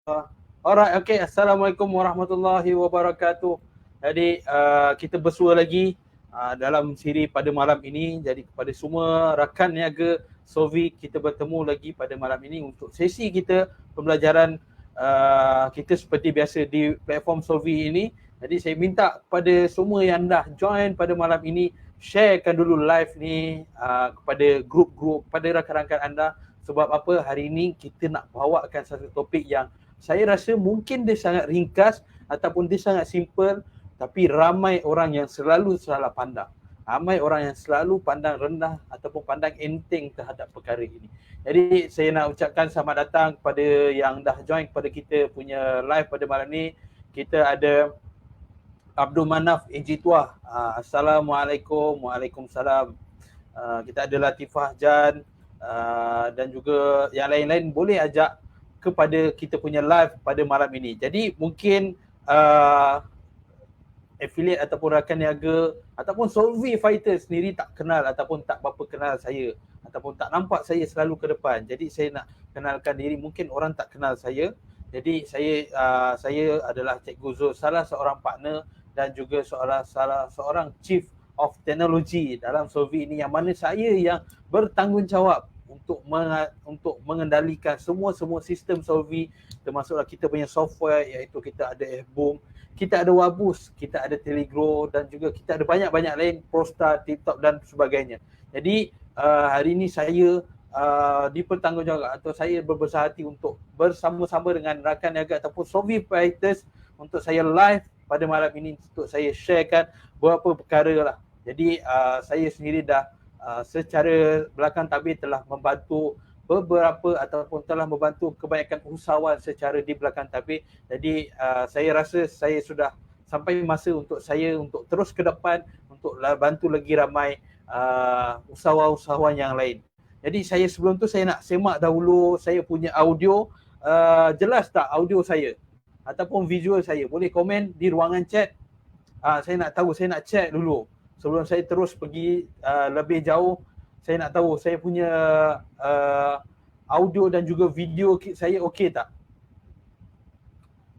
Alright, okay. Assalamualaikum warahmatullahi wabarakatuh. Jadi kita bersua lagi dalam siri pada malam ini. Jadi kepada semua rakan niaga Sovi, kita bertemu lagi pada malam ini untuk sesi kita pembelajaran kita seperti biasa di platform Sovi ini. Jadi saya minta kepada semua yang dah join pada malam ini, sharekan dulu live ni kepada grup-grup, pada rakan-rakan anda. Sebab apa, hari ini kita nak bawakan satu topik yang saya rasa mungkin dia sangat ringkas ataupun dia sangat simple, tapi ramai orang yang selalu salah pandang. Ramai orang yang selalu pandang rendah ataupun pandang enteng terhadap perkara ini. Jadi saya nak ucapkan selamat datang kepada yang dah join kepada kita punya live pada malam ni. Kita ada Abdul Manaf Ejituah. Assalamualaikum. Waalaikumsalam. Kita ada Latifah Jan dan juga yang lain-lain. Boleh ajak kepada kita punya live pada malam ini. Jadi mungkin affiliate ataupun rakan niaga ataupun Solvi Fighter sendiri tak kenal ataupun tak berapa kenal saya ataupun tak nampak saya selalu ke depan. Jadi saya nak kenalkan diri, mungkin orang tak kenal saya. Jadi saya adalah Cikgu Zul, salah seorang partner dan juga salah seorang Chief of Technology dalam Solvi ini, yang mana saya yang bertanggungjawab untuk mengendalikan semua sistem Solvi, termasuklah kita punya software, iaitu kita ada Fboom, kita ada Wabus, kita ada Telegrow dan juga kita ada banyak-banyak lain, Prostar, TikTok dan sebagainya. Jadi hari ini saya dipertanggungjawabkan atau saya berbesar hati untuk bersama-sama dengan rakan niaga ataupun Solvi Fighters untuk saya live pada malam ini untuk saya sharekan beberapa perkara lah. Jadi saya sendiri dah secara belakang tabir telah membantu beberapa ataupun telah membantu kebanyakan usahawan secara di belakang tabir. Jadi saya rasa saya sudah sampai masa untuk saya untuk terus ke depan untuk bantu lagi ramai usahawan-usahawan yang lain. Jadi saya sebelum tu saya nak semak dahulu saya punya audio. Jelas tak audio saya ataupun visual saya? Boleh komen di ruangan chat. Saya nak tahu, saya nak check dulu sebelum saya terus pergi lebih jauh. Saya nak tahu saya punya audio dan juga video saya okey tak?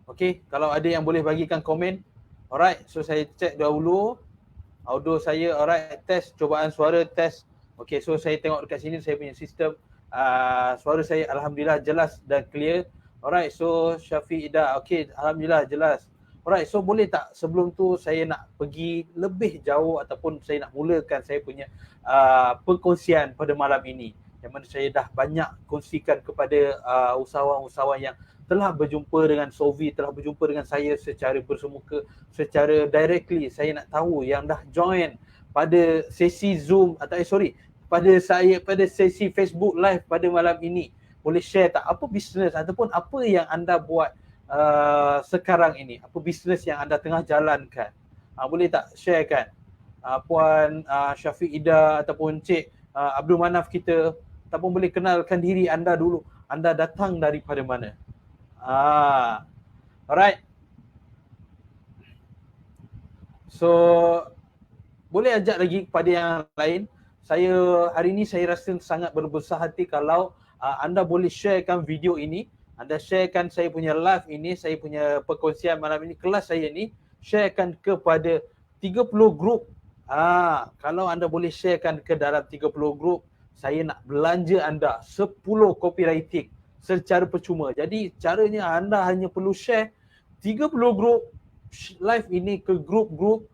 Okey, kalau ada yang boleh bagikan komen. Alright, so saya check dahulu audio saya. Alright, test cubaan suara, test. Okey, so saya tengok dekat sini saya punya sistem. Suara saya alhamdulillah jelas dan clear. Alright, so Syafiq Ida, okey, alhamdulillah jelas. Alright, so boleh tak sebelum tu saya nak pergi lebih jauh ataupun saya nak mulakan saya punya perkongsian pada malam ini, yang mana saya dah banyak kongsikan kepada usahawan-usahawan yang telah berjumpa dengan Sovi, telah berjumpa dengan saya secara bersemuka, secara directly. Saya nak tahu yang dah join pada sesi Zoom atau pada sesi Facebook live pada malam ini, boleh share tak apa bisnes ataupun apa yang anda buat sekarang ini, apa bisnes yang anda tengah jalankan. Boleh tak sharekan? Puan Syafiq Ida ataupun Cik Abdul Manaf kita, ataupun boleh kenalkan diri anda dulu. Anda datang daripada mana? Alright. So boleh ajak lagi kepada yang lain. Saya hari ini saya rasa sangat berbesar hati kalau anda boleh sharekan video ini. Anda sharekan saya punya live ini, saya punya perkongsian malam ini, kelas saya ni, sharekan kepada 30 grup. Kalau anda boleh sharekan ke dalam 30 grup, saya nak belanja anda 10 copywriting secara percuma. Jadi caranya anda hanya perlu share 30 grup live ini ke grup-grup,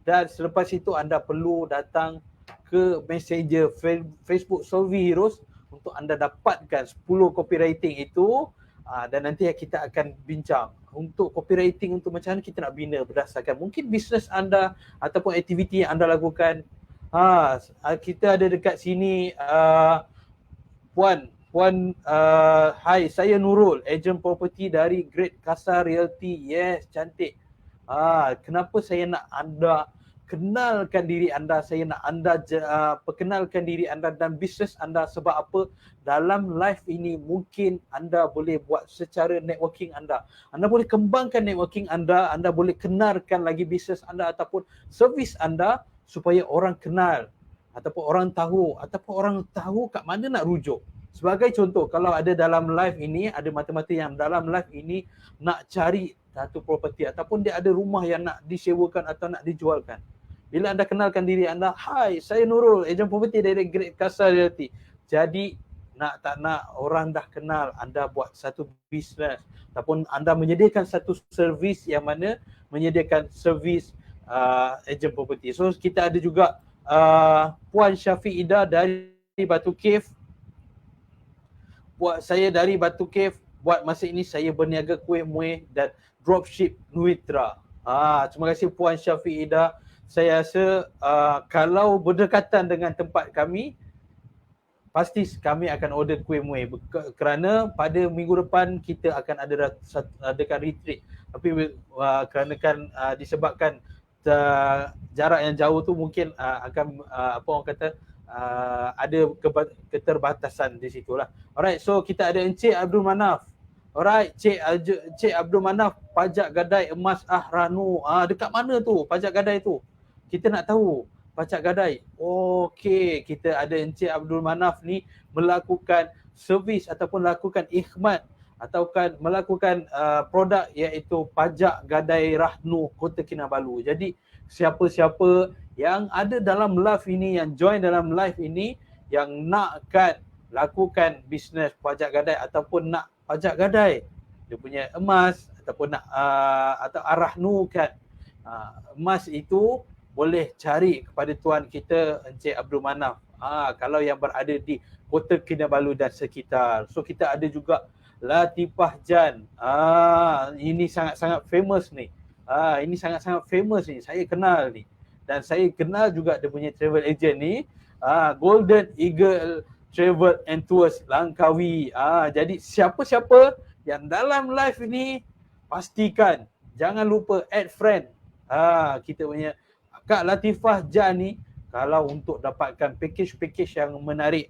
dan selepas itu anda perlu datang ke Messenger Facebook Solvi Heroes untuk anda dapatkan 10 copywriting itu. Dan nanti kita akan bincang untuk copywriting, untuk macam mana kita nak bina berdasarkan mungkin bisnes anda ataupun aktiviti yang anda lakukan. Kita ada dekat sini Puan, hai, saya Nurul, ejen property dari Great Kasar Realty. Yes, cantik. Kenapa saya nak anda kenalkan diri anda, saya nak anda perkenalkan diri anda dan bisnes anda. Sebab apa? Dalam live ini mungkin anda boleh buat secara networking anda. Anda boleh kembangkan networking anda, anda boleh kenalkan lagi bisnes anda ataupun servis anda supaya orang kenal ataupun orang tahu kat mana nak rujuk. Sebagai contoh, kalau ada dalam live ini, ada mata-mata yang dalam live ini nak cari satu properti ataupun dia ada rumah yang nak disewakan atau nak dijualkan. Bila anda kenalkan diri anda, hai, saya Nurul, ejen properti dari Great Casa Realty. Jadi nak tak nak orang dah kenal anda buat satu bisnes ataupun anda menyediakan satu servis yang mana menyediakan servis ejen properti. So kita ada juga Puan Syafiq Ida dari Batu Cave. Buat saya dari Batu Cave, buat masa ini saya berniaga kuih muih dan dropship Nuitra. Terima kasih Puan Syafiq Ida. Saya rasa kalau berdekatan dengan tempat kami, pasti kami akan order kuih muih kerana pada minggu depan kita akan adakan retreat. Tapi kerana kan disebabkan jarak yang jauh tu mungkin akan apa orang kata ada keterbatasan di situlah. Alright, so kita ada Encik Abdul Manaf. Alright, Cik Abdul Manaf, pajak gadai emas Ranu. Dekat mana tu pajak gadai tu? Kita nak tahu pajak gadai. Okey, kita ada Encik Abdul Manaf ni melakukan servis ataupun melakukan ikhmat ataupun melakukan produk iaitu pajak gadai Rahnu Kota Kinabalu. Jadi siapa-siapa yang ada dalam live ini, yang join dalam live ini, yang nakkan lakukan bisnes pajak gadai ataupun nak pajak gadai dia punya emas ataupun nak atau Rahnu kan, emas itu boleh cari kepada tuan kita Encik Abdul Manaf. Kalau yang berada di Kota Kinabalu dan sekitar. So kita ada juga Latifah Jan. Ini sangat-sangat famous ni. Ini sangat-sangat famous ni. Saya kenal ni. Dan saya kenal juga dia punya travel agent ni. Golden Eagle Travel and Tours Langkawi. Jadi siapa-siapa yang dalam live ini, pastikan jangan lupa add friend. Kita punya Kak Latifah Jan ni, kalau untuk dapatkan package-package yang menarik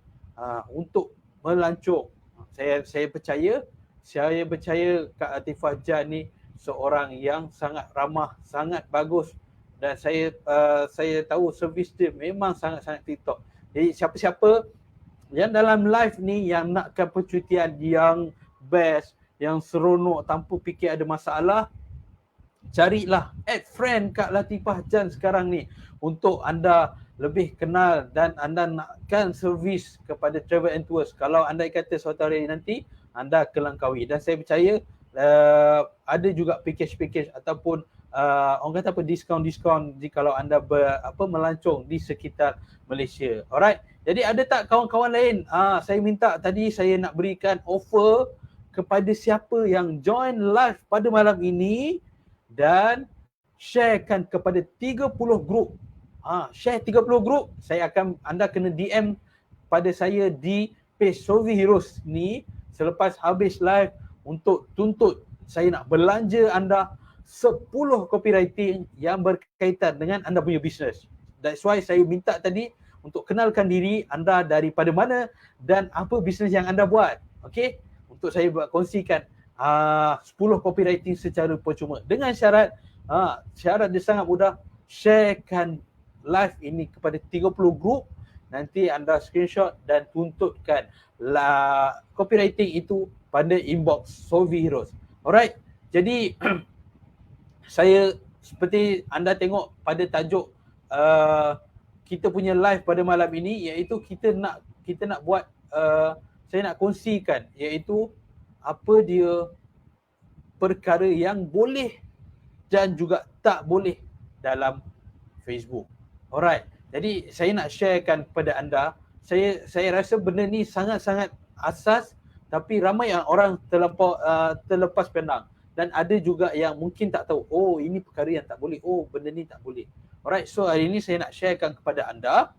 untuk melancong, saya percaya Kak Latifah Jan ni seorang yang sangat ramah, sangat bagus, dan saya tahu servis dia memang sangat-sangat TikTok. Jadi siapa-siapa yang dalam live ni yang nakkan percutian yang best, yang seronok tanpa fikir ada masalah, carilah add friend Kak Latifah Jan sekarang ni untuk anda lebih kenal dan anda nakkan servis kepada travel and tours. Kalau anda kata suatu hari nanti anda ke Langkawi, dan saya percaya ada juga package-package ataupun orang kata apa, diskaun-diskaun jika anda melancong di sekitar Malaysia. Alright. Jadi ada tak kawan-kawan lain? Saya minta tadi saya nak berikan offer kepada siapa yang join live pada malam ini dan sharekan kepada 30 grup. Share 30 grup, anda kena DM pada saya di page Sovi Heroes ni selepas habis live untuk tuntut saya nak belanja anda 10 copywriting yang berkaitan dengan anda punya bisnes. That's why saya minta tadi untuk kenalkan diri anda, daripada mana dan apa bisnes yang anda buat. Okey, untuk saya kongsikan 10 copywriting secara percuma dengan syarat dia sangat mudah. Sharekan live ini kepada 30 grup, nanti anda screenshot dan tuntutkan copywriting itu pada inbox Sovi Heroes. Alright, jadi saya seperti anda tengok pada tajuk kita punya live pada malam ini, iaitu kita nak buat saya nak kongsikan iaitu apa dia perkara yang boleh dan juga tak boleh dalam Facebook. Alright. Jadi saya nak sharekan kepada anda. Saya rasa benda ni sangat-sangat asas, tapi ramai yang orang terlepas pandang, dan ada juga yang mungkin tak tahu, oh ini perkara yang tak boleh, oh benda ni tak boleh. Alright, so hari ini saya nak sharekan kepada anda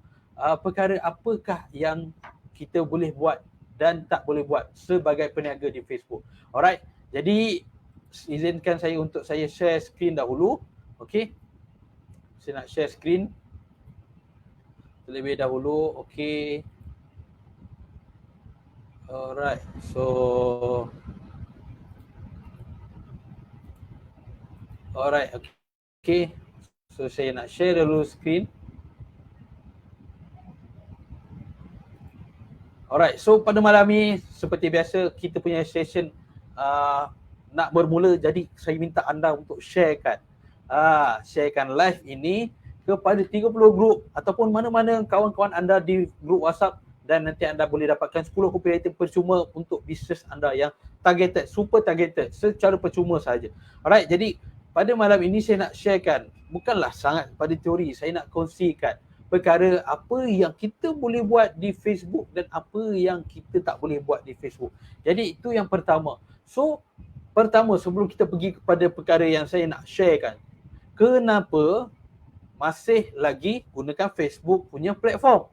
perkara apakah yang kita boleh buat dan tak boleh buat sebagai peniaga di Facebook. Alright, jadi izinkan saya untuk saya share screen dahulu. Okey, saya nak share screen terlebih dahulu. Okey, alright, so alright, okey, so saya nak share dulu screen. Alright, so pada malam ni seperti biasa kita punya session nak bermula, jadi saya minta anda untuk sharekan live ini kepada 30 grup ataupun mana-mana kawan-kawan anda di grup WhatsApp, dan nanti anda boleh dapatkan 10 copywriting percuma untuk bisnes anda yang targeted, super targeted, secara percuma saja. Alright, jadi pada malam ini saya nak sharekan, bukanlah sangat pada teori, saya nak kongsikan perkara apa yang kita boleh buat di Facebook dan apa yang kita tak boleh buat di Facebook. Jadi itu yang pertama. So, pertama sebelum kita pergi kepada perkara yang saya nak sharekan, kenapa masih lagi gunakan Facebook punya platform?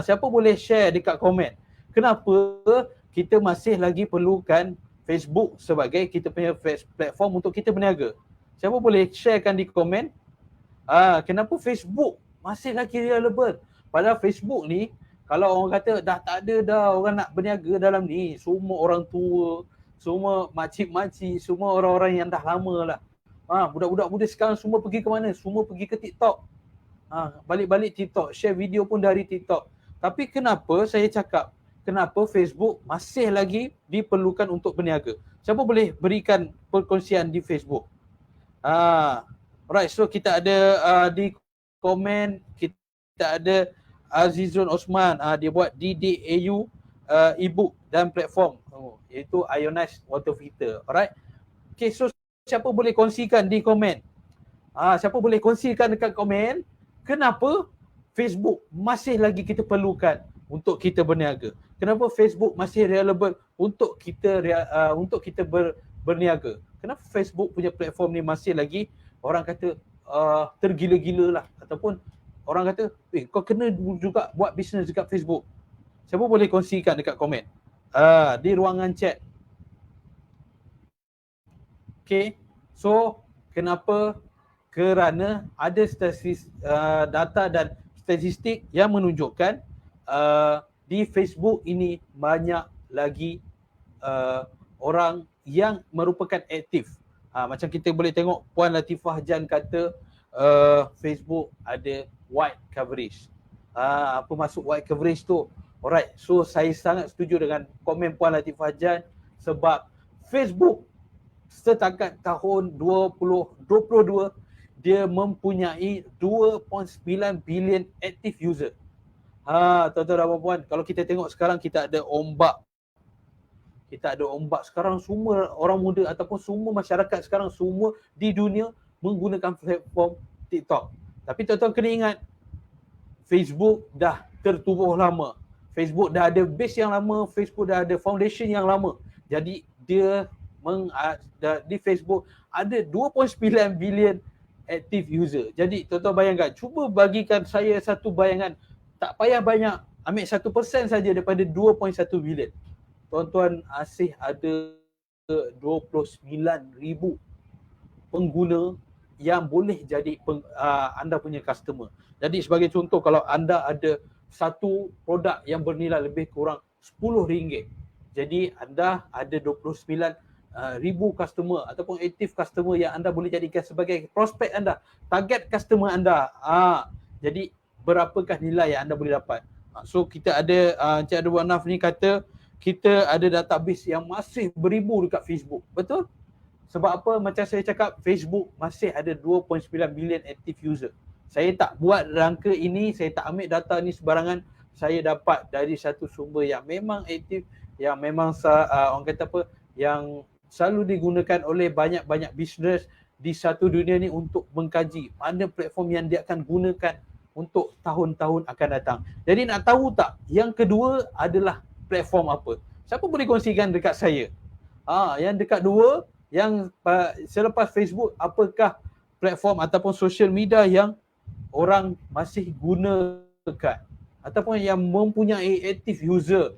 Siapa boleh share dekat komen? Kenapa kita masih lagi perlukan Facebook sebagai kita punya platform untuk kita berniaga? Siapa boleh sharekan di komen? Kenapa Facebook masih lagi relevan? Padahal Facebook ni, kalau orang kata dah tak ada dah orang nak berniaga dalam ni, semua orang tua, semua makcik-makcik, semua orang-orang yang dah lama lah. Budak-budak muda sekarang semua pergi ke mana? Semua pergi ke TikTok. Balik-balik TikTok, share video pun dari TikTok. Tapi kenapa saya cakap, kenapa Facebook masih lagi diperlukan untuk berniaga? Siapa boleh berikan perkongsian di Facebook? Alright, so kita ada di komen, kita ada Azizun Osman, dia buat DDAU ebook dan platform, iaitu Ionized Water Filter. Alright. Okay, so siapa boleh kongsikan di komen? Siapa boleh kongsikan dekat komen kenapa Facebook masih lagi kita perlukan untuk kita berniaga? Kenapa Facebook masih relevan untuk kita berniaga? Kenapa Facebook punya platform ni masih lagi orang kata tergila-gila lah, ataupun orang kata kau kena juga buat bisnes dekat Facebook? Siapa boleh kongsikan dekat komen di ruangan chat. Okay, so kenapa? Kerana ada data dan statistik yang menunjukkan di Facebook ini banyak lagi orang yang merupakan aktif. Macam kita boleh tengok Puan Latifah Jan kata Facebook ada wide coverage. Apa maksud wide coverage tu? Alright, so saya sangat setuju dengan komen Puan Latifah Jan, sebab Facebook setakat tahun 2022 dia mempunyai 2.9 bilion active user. Tuan-tuan dan puan-puan, kalau kita tengok sekarang kita ada ombak. Kita ada ombak sekarang, semua orang muda ataupun semua masyarakat sekarang semua di dunia menggunakan platform TikTok. Tapi tuan-tuan kena ingat, Facebook dah tertubuh lama. Facebook dah ada base yang lama, Facebook dah ada foundation yang lama. Jadi dia di Facebook ada 2.9 bilion active user. Jadi tuan-tuan bayangkan, cuba bagikan saya satu bayangan, tak payah banyak, ambil 1% saja daripada 2.1 bilion. Tuan-tuan, masih ada 29,000 pengguna yang boleh jadi anda punya customer. Jadi sebagai contoh, kalau anda ada satu produk yang bernilai lebih kurang RM10, jadi anda ada 29,000 customer ataupun active customer yang anda boleh jadikan sebagai prospek anda, target customer anda. Jadi berapakah nilai yang anda boleh dapat? So kita ada Encik Abdul Wanaf ni kata kita ada database yang masih beribu dekat Facebook. Betul? Sebab apa? Macam saya cakap, Facebook masih ada 2.9 bilion active user. Saya tak buat rangka ini, saya tak ambil data ni sebarangan. Saya dapat dari satu sumber yang memang aktif, yang memang orang kata apa, yang selalu digunakan oleh banyak-banyak bisnes di satu dunia ni untuk mengkaji mana platform yang dia akan gunakan untuk tahun-tahun akan datang. Jadi nak tahu tak, yang kedua adalah platform apa? Siapa boleh kongsikan dekat saya? Yang dekat dua, yang selepas Facebook, apakah platform ataupun social media yang orang masih gunakan ataupun yang mempunyai active user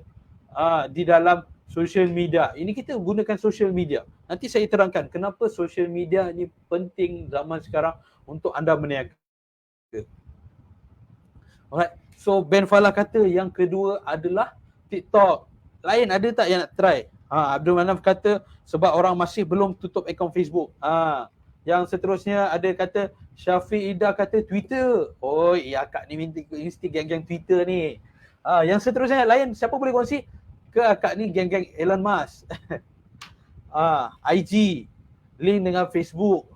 di dalam social media? Ini kita gunakan social media. Nanti saya terangkan kenapa social media ni penting zaman sekarang untuk anda berniaga. Alright. So Ben Falah kata yang kedua adalah TikTok. Lain ada tak yang nak try? Abdul Manaf kata sebab orang masih belum tutup akaun Facebook. Yang seterusnya ada kata Syafiq Ida kata Twitter. Oh, ya akak ni mesti geng-geng Twitter ni. Yang seterusnya lain, siapa boleh kongsi? Ke akak ni geng-geng Elon Musk. IG, link dengan Facebook.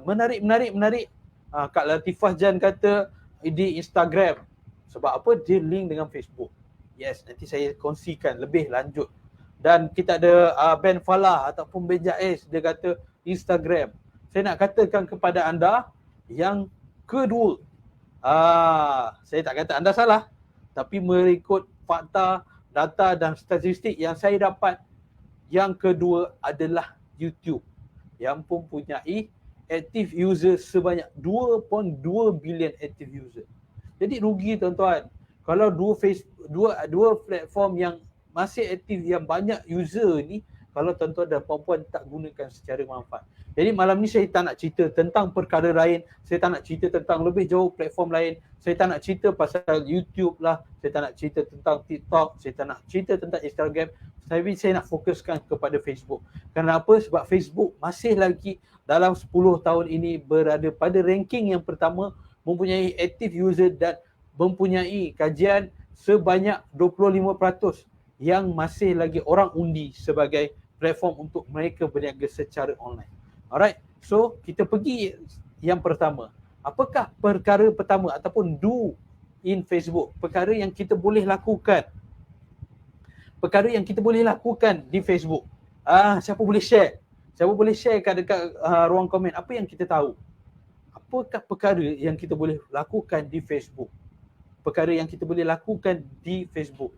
Menarik. Kak Latifah Jan kata di Instagram. Sebab apa? Dia link dengan Facebook. Yes, nanti saya kongsikan lebih lanjut. Dan kita ada Ben Falah ataupun Ben Jaiz, dia kata Instagram. Saya nak katakan kepada anda yang kedua, saya tak kata anda salah, tapi mengikut fakta, data dan statistik yang saya dapat, yang kedua adalah YouTube yang mempunyai active user sebanyak 2.2 bilion active user. Jadi rugi tuan-tuan. Kalau dua platform yang masih aktif, yang banyak user ni, kalau tuan-tuan dan puan-puan tak gunakan secara manfaat. Jadi malam ni saya tak nak cerita tentang perkara lain, saya tak nak cerita tentang lebih jauh platform lain, saya tak nak cerita pasal YouTube lah, saya tak nak cerita tentang TikTok, saya tak nak cerita tentang Instagram, tapi saya nak fokuskan kepada Facebook. Kenapa? Sebab Facebook masih lagi dalam 10 tahun ini berada pada ranking yang pertama, mempunyai active user dan mempunyai kajian sebanyak 25% yang masih lagi orang undi sebagai platform untuk mereka berniaga secara online. Alright, so kita pergi yang pertama. Apakah perkara pertama ataupun do in Facebook? Perkara yang kita boleh lakukan. Perkara yang kita boleh lakukan di Facebook. Siapa boleh share? Siapa boleh share dekat ruang komen apa yang kita tahu? Apakah perkara yang kita boleh lakukan di Facebook? Perkara yang kita boleh lakukan di Facebook.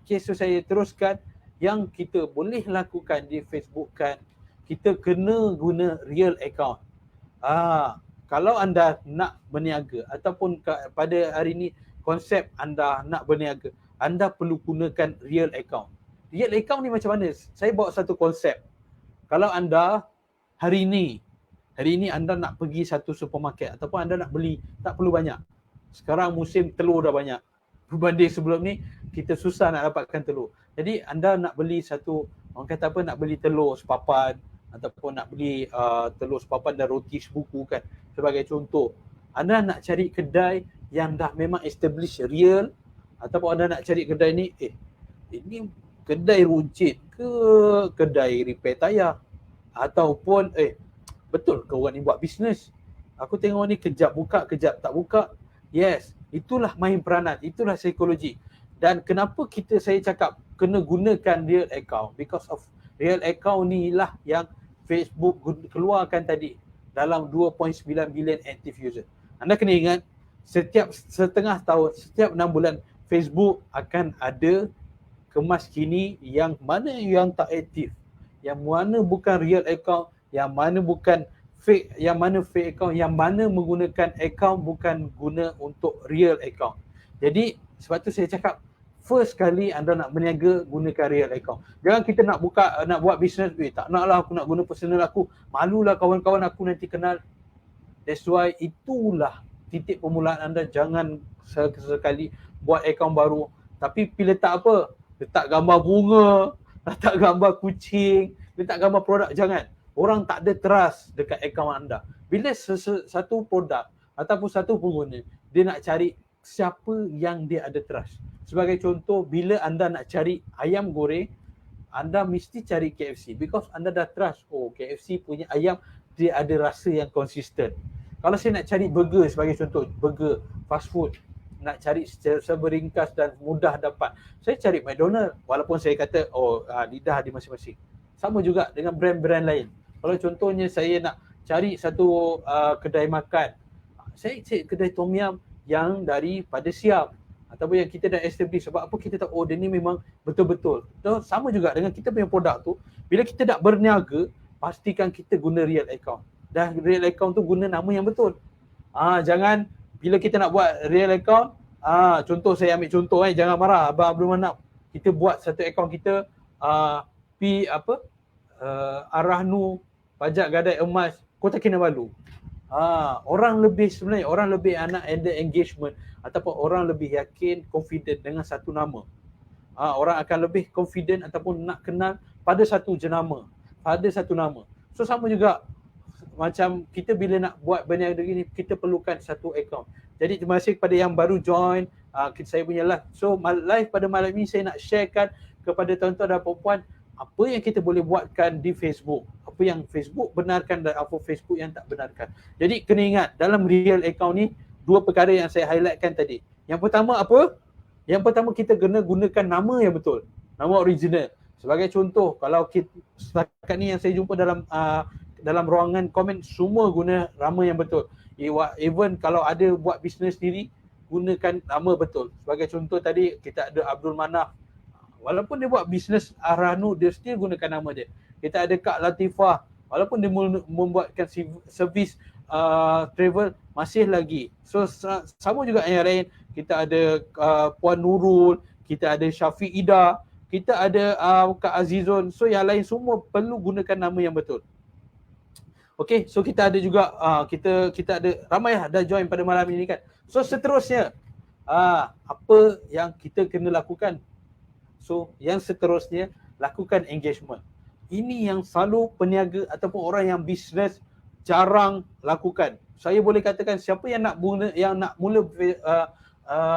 Okay, so saya teruskan. Yang kita boleh lakukan di Facebook kan, kita kena guna real account. Kalau anda nak berniaga ataupun pada hari ini konsep anda nak berniaga, anda perlu gunakan real account. Real account ni macam mana? Saya bawa satu konsep. Kalau anda hari ini anda nak pergi satu supermarket ataupun anda nak beli, tak perlu banyak. Sekarang musim telur dah banyak. Berbanding sebelum ni, kita susah nak dapatkan telur. Jadi anda nak beli satu, orang kata apa, nak beli telur sepapan ataupun nak beli telur sepapan dan roti sebuku kan, sebagai contoh. Anda nak cari kedai yang dah memang establish real, ataupun anda nak cari kedai ni, ini kedai runcit ke kedai repair tayar, ataupun betul ke orang ni buat bisnes? Aku tengok ni kejap buka, kejap tak buka. Yes, itulah main peranan, itulah psikologi. Dan kenapa saya cakap kena gunakan real account? Because of real account ni lah yang Facebook keluarkan tadi dalam 2.9 bilion active user. Anda kena ingat, setiap setengah tahun, setiap 6 bulan, Facebook akan ada kemas kini yang mana yang tak aktif, yang mana bukan real account, yang mana bukan fake, yang mana fake account, yang mana menggunakan account bukan guna untuk real account. Jadi sebab tu saya cakap, first kali anda nak berniaga, gunakan real account. Jangan kita nak buat bisnes, tak nak lah aku nak guna personal aku, malulah kawan-kawan aku nanti kenal. That's why itulah titik permulaan anda. Jangan sekali buat account baru tapi pilih letak apa? Letak gambar bunga, letak gambar kucing, letak gambar produk, jangan. Orang tak ada trust dekat akaun anda. Bila satu produk ataupun satu pengguna, dia nak cari siapa yang dia ada trust. Sebagai contoh, bila anda nak cari ayam goreng, anda mesti cari KFC because anda dah trust. Oh, KFC punya ayam, dia ada rasa yang konsisten. Kalau saya nak cari burger sebagai contoh, burger, fast food, nak cari seberingkas dan mudah dapat, saya cari McDonald. Walaupun saya kata, lidah di masing-masing. Sama juga dengan brand-brand lain. Kalau contohnya saya nak cari satu kedai makan, saya cari kedai tom yum yang daripada Siam ataupun yang kita dah establish. Sebab apa? Kita tahu dia ni memang betul-betul. So, sama juga dengan kita punya produk tu, bila kita nak berniaga, pastikan kita guna real account. Dan real account tu guna nama yang betul. Jangan bila kita nak buat real account, contoh saya ambil contoh, jangan marah Abang Abdul Manap. Kita buat satu account kita Arahnu Pajak Gadai Emas Kota Kinabalu. Orang lebih nak ada engagement ataupun orang lebih yakin, confident dengan satu nama. Orang akan lebih confident ataupun nak kenal pada satu jenama, pada satu nama. So sama juga macam kita bila nak buat berniaga gini, kita perlukan satu account. Jadi terima kasih kepada yang baru join, saya punya live. So live pada malam ini saya nak sharekan kepada tuan-tuan dan puan-puan apa yang kita boleh buatkan di Facebook, apa yang Facebook benarkan dan apa Facebook yang tak benarkan. Jadi kena ingat, dalam real account ni dua perkara yang saya highlightkan tadi. Yang pertama apa? Yang pertama kita kena gunakan nama yang betul, nama original. Sebagai contoh, kalau kita setakat ni yang saya jumpa dalam ruangan komen semua guna nama yang betul. Even kalau ada buat bisnes sendiri, gunakan nama betul. Sebagai contoh tadi kita ada Abdul Manaf. Walaupun dia buat bisnes Aranu, dia still gunakan nama dia. Kita ada Kak Latifah. Walaupun dia membuatkan servis travel, masih lagi. So sama juga yang lain. Kita ada Puan Nurul, kita ada Syafiq Ida, kita ada Kak Azizun. So yang lain semua perlu gunakan nama yang betul. Okay, so kita ada juga kita ada ramai dah join pada malam ini kan. So seterusnya apa yang kita kena lakukan? So yang seterusnya, lakukan engagement. Ini yang selalu peniaga ataupun orang yang bisnes jarang lakukan. Saya boleh katakan siapa yang nak mula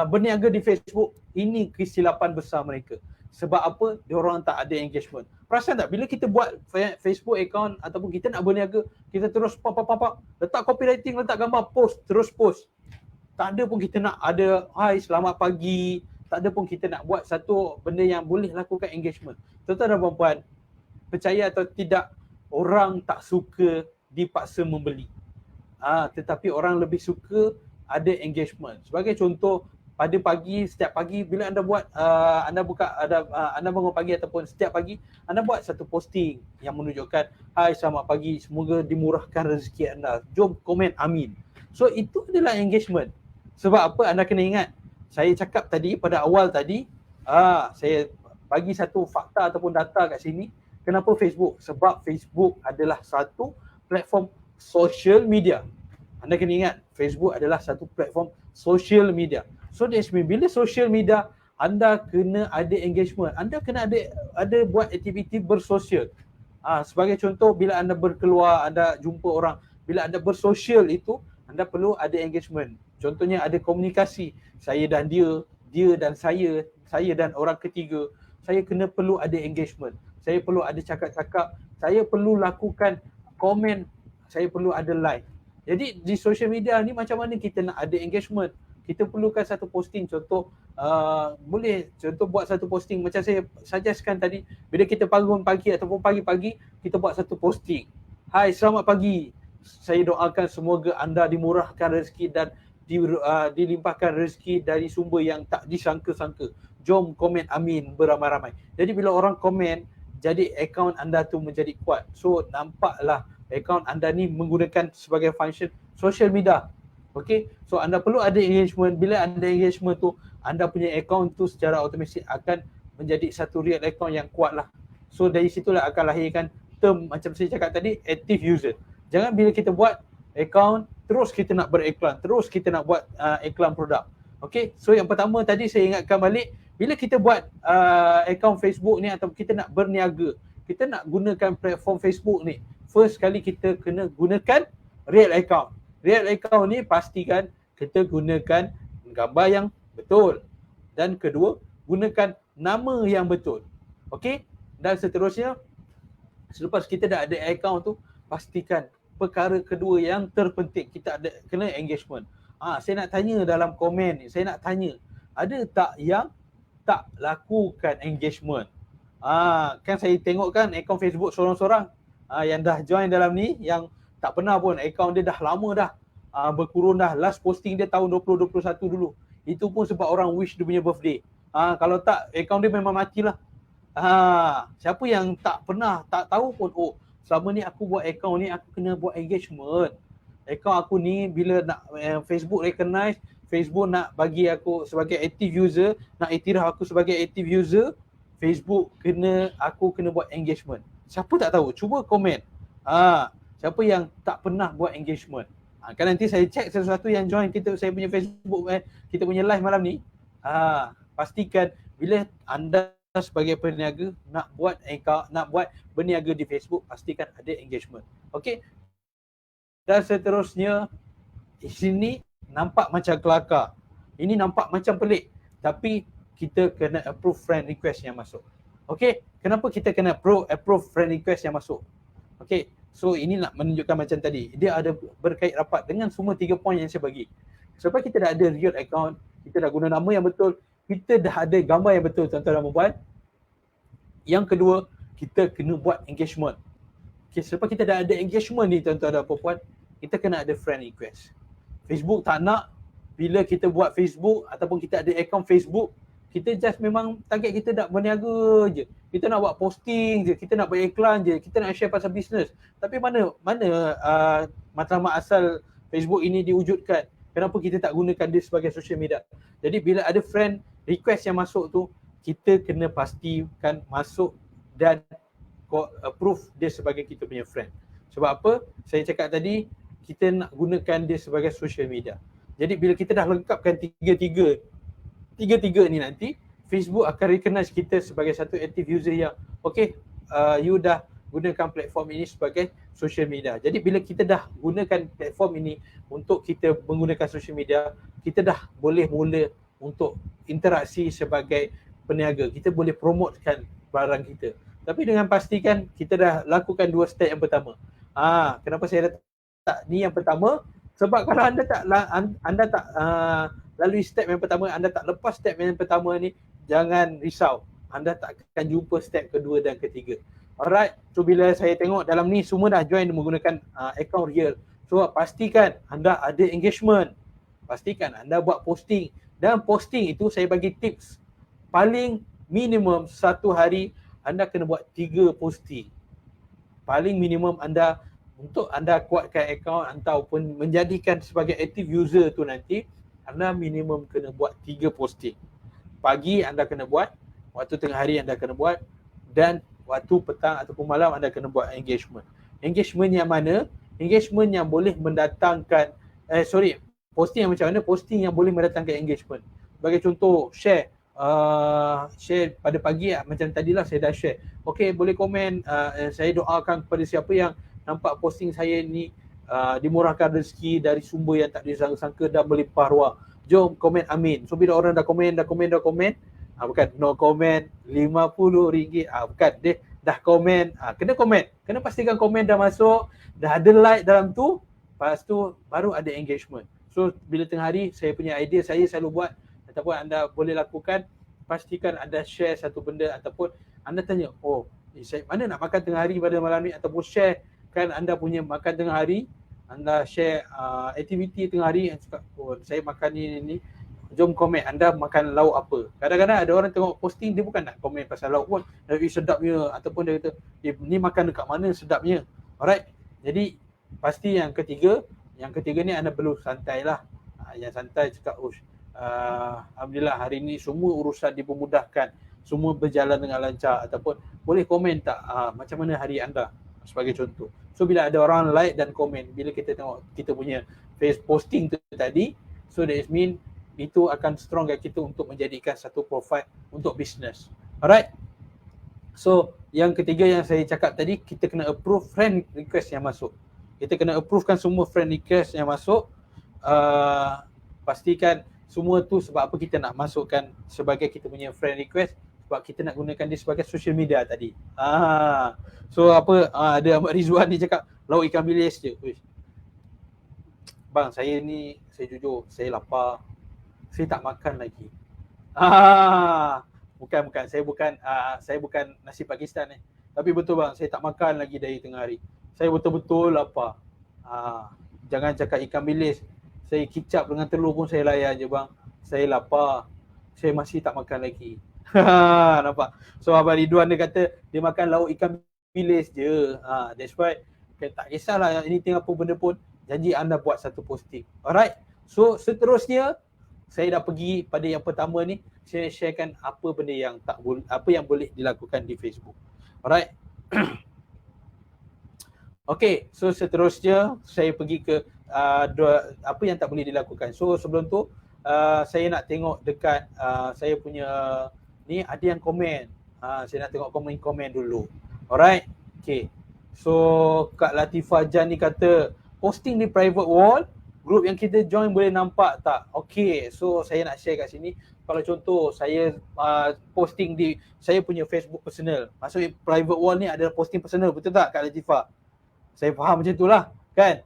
berniaga di Facebook, ini kesilapan besar mereka. Sebab apa? Diorang tak ada engagement. Perasan tak bila kita buat Facebook account ataupun kita nak berniaga, kita terus pop, letak copywriting, letak gambar, post, terus post. Tak ada pun kita nak ada hai selamat pagi, tak ada pun kita nak buat satu benda yang boleh lakukan engagement. Tuan-tuan dan puan-puan, percaya atau tidak, orang tak suka dipaksa membeli. Tetapi orang lebih suka ada engagement. Sebagai contoh, pada pagi, setiap pagi bila anda buat anda bangun pagi ataupun setiap pagi anda buat satu posting yang menunjukkan hai selamat pagi, semoga dimurahkan rezeki anda, jom komen amin. So itu adalah engagement. Sebab apa? Anda kena ingat, saya cakap tadi pada awal tadi, saya bagi satu fakta ataupun data kat sini. Kenapa Facebook? Sebab Facebook adalah satu platform social media. Anda kena ingat, Facebook adalah satu platform social media. So that's mean, bila social media, anda kena ada engagement. Anda kena ada buat aktiviti bersosial. Sebagai contoh, bila anda berkeluar, anda jumpa orang, bila anda bersosial itu, anda perlu ada engagement. Contohnya ada komunikasi, saya dan dia dan saya dan orang ketiga. Saya kena perlu ada engagement. Saya perlu ada cakap-cakap, saya perlu lakukan komen, saya perlu ada like. Jadi di social media ni macam mana kita nak ada engagement? Kita perlukan satu posting, contoh buat satu posting macam saya suggestkan tadi, bila kita bangun pagi ataupun pagi-pagi kita buat satu posting. Hai selamat pagi, saya doakan semoga anda dimurahkan rezeki dan dilimpahkan rezeki dari sumber yang tak disangka-sangka. Jom komen amin beramai-ramai. Jadi bila orang komen, jadi akaun anda tu menjadi kuat. So nampaklah akaun anda ni menggunakan sebagai function social media. Okay, so anda perlu ada engagement. Bila anda engagement tu, anda punya akaun tu secara automatik akan menjadi satu real account yang kuat lah. So dari situlah akan lahirkan term macam saya cakap tadi, active user. Jangan bila kita buat account, terus kita nak beriklan, terus kita nak buat iklan produk. Okay, so yang pertama tadi saya ingatkan balik, bila kita buat account Facebook ni atau kita nak berniaga, kita nak gunakan platform Facebook ni, first kali kita kena gunakan real account. Real account ni pastikan kita gunakan gambar yang betul. Dan kedua, gunakan nama yang betul. Okey? Dan seterusnya, selepas kita dah ada account tu, pastikan perkara kedua yang terpenting, kita ada kena engagement. Saya nak tanya dalam komen ni, saya nak tanya, ada tak yang tak lakukan engagement? Kan saya tengok kan akaun Facebook seorang-seorang yang dah join dalam ni, yang tak pernah pun, akaun dia dah lama dah, berkurun dah. Last posting dia tahun 2021 dulu. Itu pun sebab orang wish dia punya birthday. Kalau tak, akaun dia memang matilah. Siapa yang tak pernah, tak tahu pun, oh selama ni aku buat akaun ni, aku kena buat engagement. Akaun aku ni bila nak Facebook recognize, Facebook nak bagi aku sebagai active user, nak iktiraf aku sebagai active user, Facebook aku kena buat engagement. Siapa tak tahu? Cuba komen. Siapa yang tak pernah buat engagement? Kan nanti saya check sesuatu yang join saya punya Facebook, kita punya live malam ni. Pastikan bila anda sebagai peniaga nak buat berniaga di Facebook, pastikan ada engagement. Okey. Dan seterusnya, di sini nampak macam kelakar. Ini nampak macam pelik, tapi kita kena approve friend request yang masuk. Okay, kenapa kita kena approve friend request yang masuk? Okay, so ini nak menunjukkan macam tadi, dia ada berkait rapat dengan semua 3 poin yang saya bagi. Sebab kita dah ada real account, kita dah guna nama yang betul, kita dah ada gambar yang betul, tuan-tuan dan puan. Yang kedua, kita kena buat engagement. Okay, sebab kita dah ada engagement ni, tuan-tuan dan puan, kita kena ada friend request. Facebook tak nak bila kita buat Facebook ataupun kita ada account Facebook, kita just memang target kita nak berniaga je. Kita nak buat posting je, kita nak buat iklan je, kita nak share pasal bisnes. Tapi mana matlamat asal Facebook ini diwujudkan? Kenapa kita tak gunakan dia sebagai social media? Jadi bila ada friend request yang masuk tu, kita kena pastikan masuk dan approve dia sebagai kita punya friend. Sebab apa? Saya cakap tadi, kita nak gunakan dia sebagai social media. Jadi bila kita dah lengkapkan tiga-tiga ni nanti, Facebook akan recognize kita sebagai satu active user yang okay, you dah gunakan platform ini sebagai social media. Jadi bila kita dah gunakan platform ini untuk kita menggunakan social media, kita dah boleh mula untuk interaksi sebagai peniaga. Kita boleh promotekan barang kita. Tapi dengan pastikan kita dah lakukan 2 step yang pertama. Kenapa saya letak ni yang pertama? Sebab kalau anda tak lalui step yang pertama, anda tak lepas step yang pertama ni, jangan risau. Anda tak akan jumpa step kedua dan ketiga. Alright, so bila saya tengok dalam ni semua dah join menggunakan account real. So pastikan anda ada engagement. Pastikan anda buat posting. Dan posting itu saya bagi tips. Paling minimum 1 hari anda kena buat 3 posting. Paling minimum anda, untuk anda kuatkan account ataupun menjadikan sebagai active user tu nanti, anda minimum kena buat 3 posting. Pagi anda kena buat, waktu tengah hari anda kena buat, dan waktu petang ataupun malam anda kena buat engagement. Engagement yang mana? Engagement yang boleh mendatangkan, posting yang macam mana? Posting yang boleh mendatangkan engagement. Sebagai contoh, share pada pagi macam tadilah saya dah share. Okay, boleh komen, saya doakan kepada siapa yang nampak posting saya ni dimurahkan rezeki dari sumber yang tak disangka-sangka dan melimpah ruah. Jom komen amin. So bila orang dah komen, bukan no comment RM50, bukan, dia dah komen, kena komen, kena pastikan komen dah masuk, dah ada like dalam tu, lepas tu baru ada engagement. So bila tengah hari saya punya idea saya selalu buat, ataupun anda boleh lakukan, pastikan anda share satu benda ataupun anda tanya, saya mana nak makan tengah hari pada malam ni, ataupun share kan anda punya makan tengah hari, anda share aktiviti tengah hari, cakap, saya makan ni, jom komen anda makan lauk apa. Kadang-kadang ada orang tengok posting, dia bukan nak komen pasal lauk pun, sedapnya, ataupun dia kata, ni makan dekat mana sedapnya. Alright, jadi pasti yang ketiga ni anda perlu santai lah. Yang santai cakap, alhamdulillah hari ni semua urusan dipermudahkan, semua berjalan dengan lancar, ataupun boleh komen tak macam mana hari anda, sebagai contoh. So bila ada orang like dan komen, bila kita tengok kita punya face posting tu tadi, so that mean itu akan strongkan kita untuk menjadikan satu profile untuk bisnes. Alright. So yang ketiga yang saya cakap tadi, kita kena approve friend request yang masuk. Kita kena approvekan semua friend request yang masuk. Pastikan semua tu sebab apa kita nak masukkan sebagai kita punya friend request, sebab kita nak gunakan dia sebagai social media tadi. So apa, ada Ahmad Rizwan ni cakap lauk ikan bilis je. Bang, saya jujur, saya lapar. Saya tak makan lagi. Bukan, saya bukan nasi Pakistan ni. Tapi betul bang, saya tak makan lagi dari tengah hari. Saya betul-betul lapar. Jangan cakap ikan bilis. Saya kicap dengan telur pun saya layan je bang. Saya lapar. Saya masih tak makan lagi. Nampak? So Abang Ridwan dia kata dia makan lauk ikan bilis je. That's why tak kisahlah anything apa benda pun, janji anda buat satu posting. Alright. So seterusnya saya dah pergi pada yang pertama ni, saya sharekan apa benda yang apa yang boleh dilakukan di Facebook. Alright. Okay, so seterusnya saya pergi ke apa yang tak boleh dilakukan. So sebelum tu saya nak tengok dekat saya punya ni ada yang komen. Saya nak tengok komen dulu. Alright. Okay. So Kak Latifah Jan ni kata posting di private wall Group yang kita join boleh nampak tak? Okay, so saya nak share kat sini. Kalau contoh saya posting di saya punya Facebook personal. Maksudnya private wall ni adalah posting personal, betul tak Kak Latifah? Saya faham macam itulah, kan?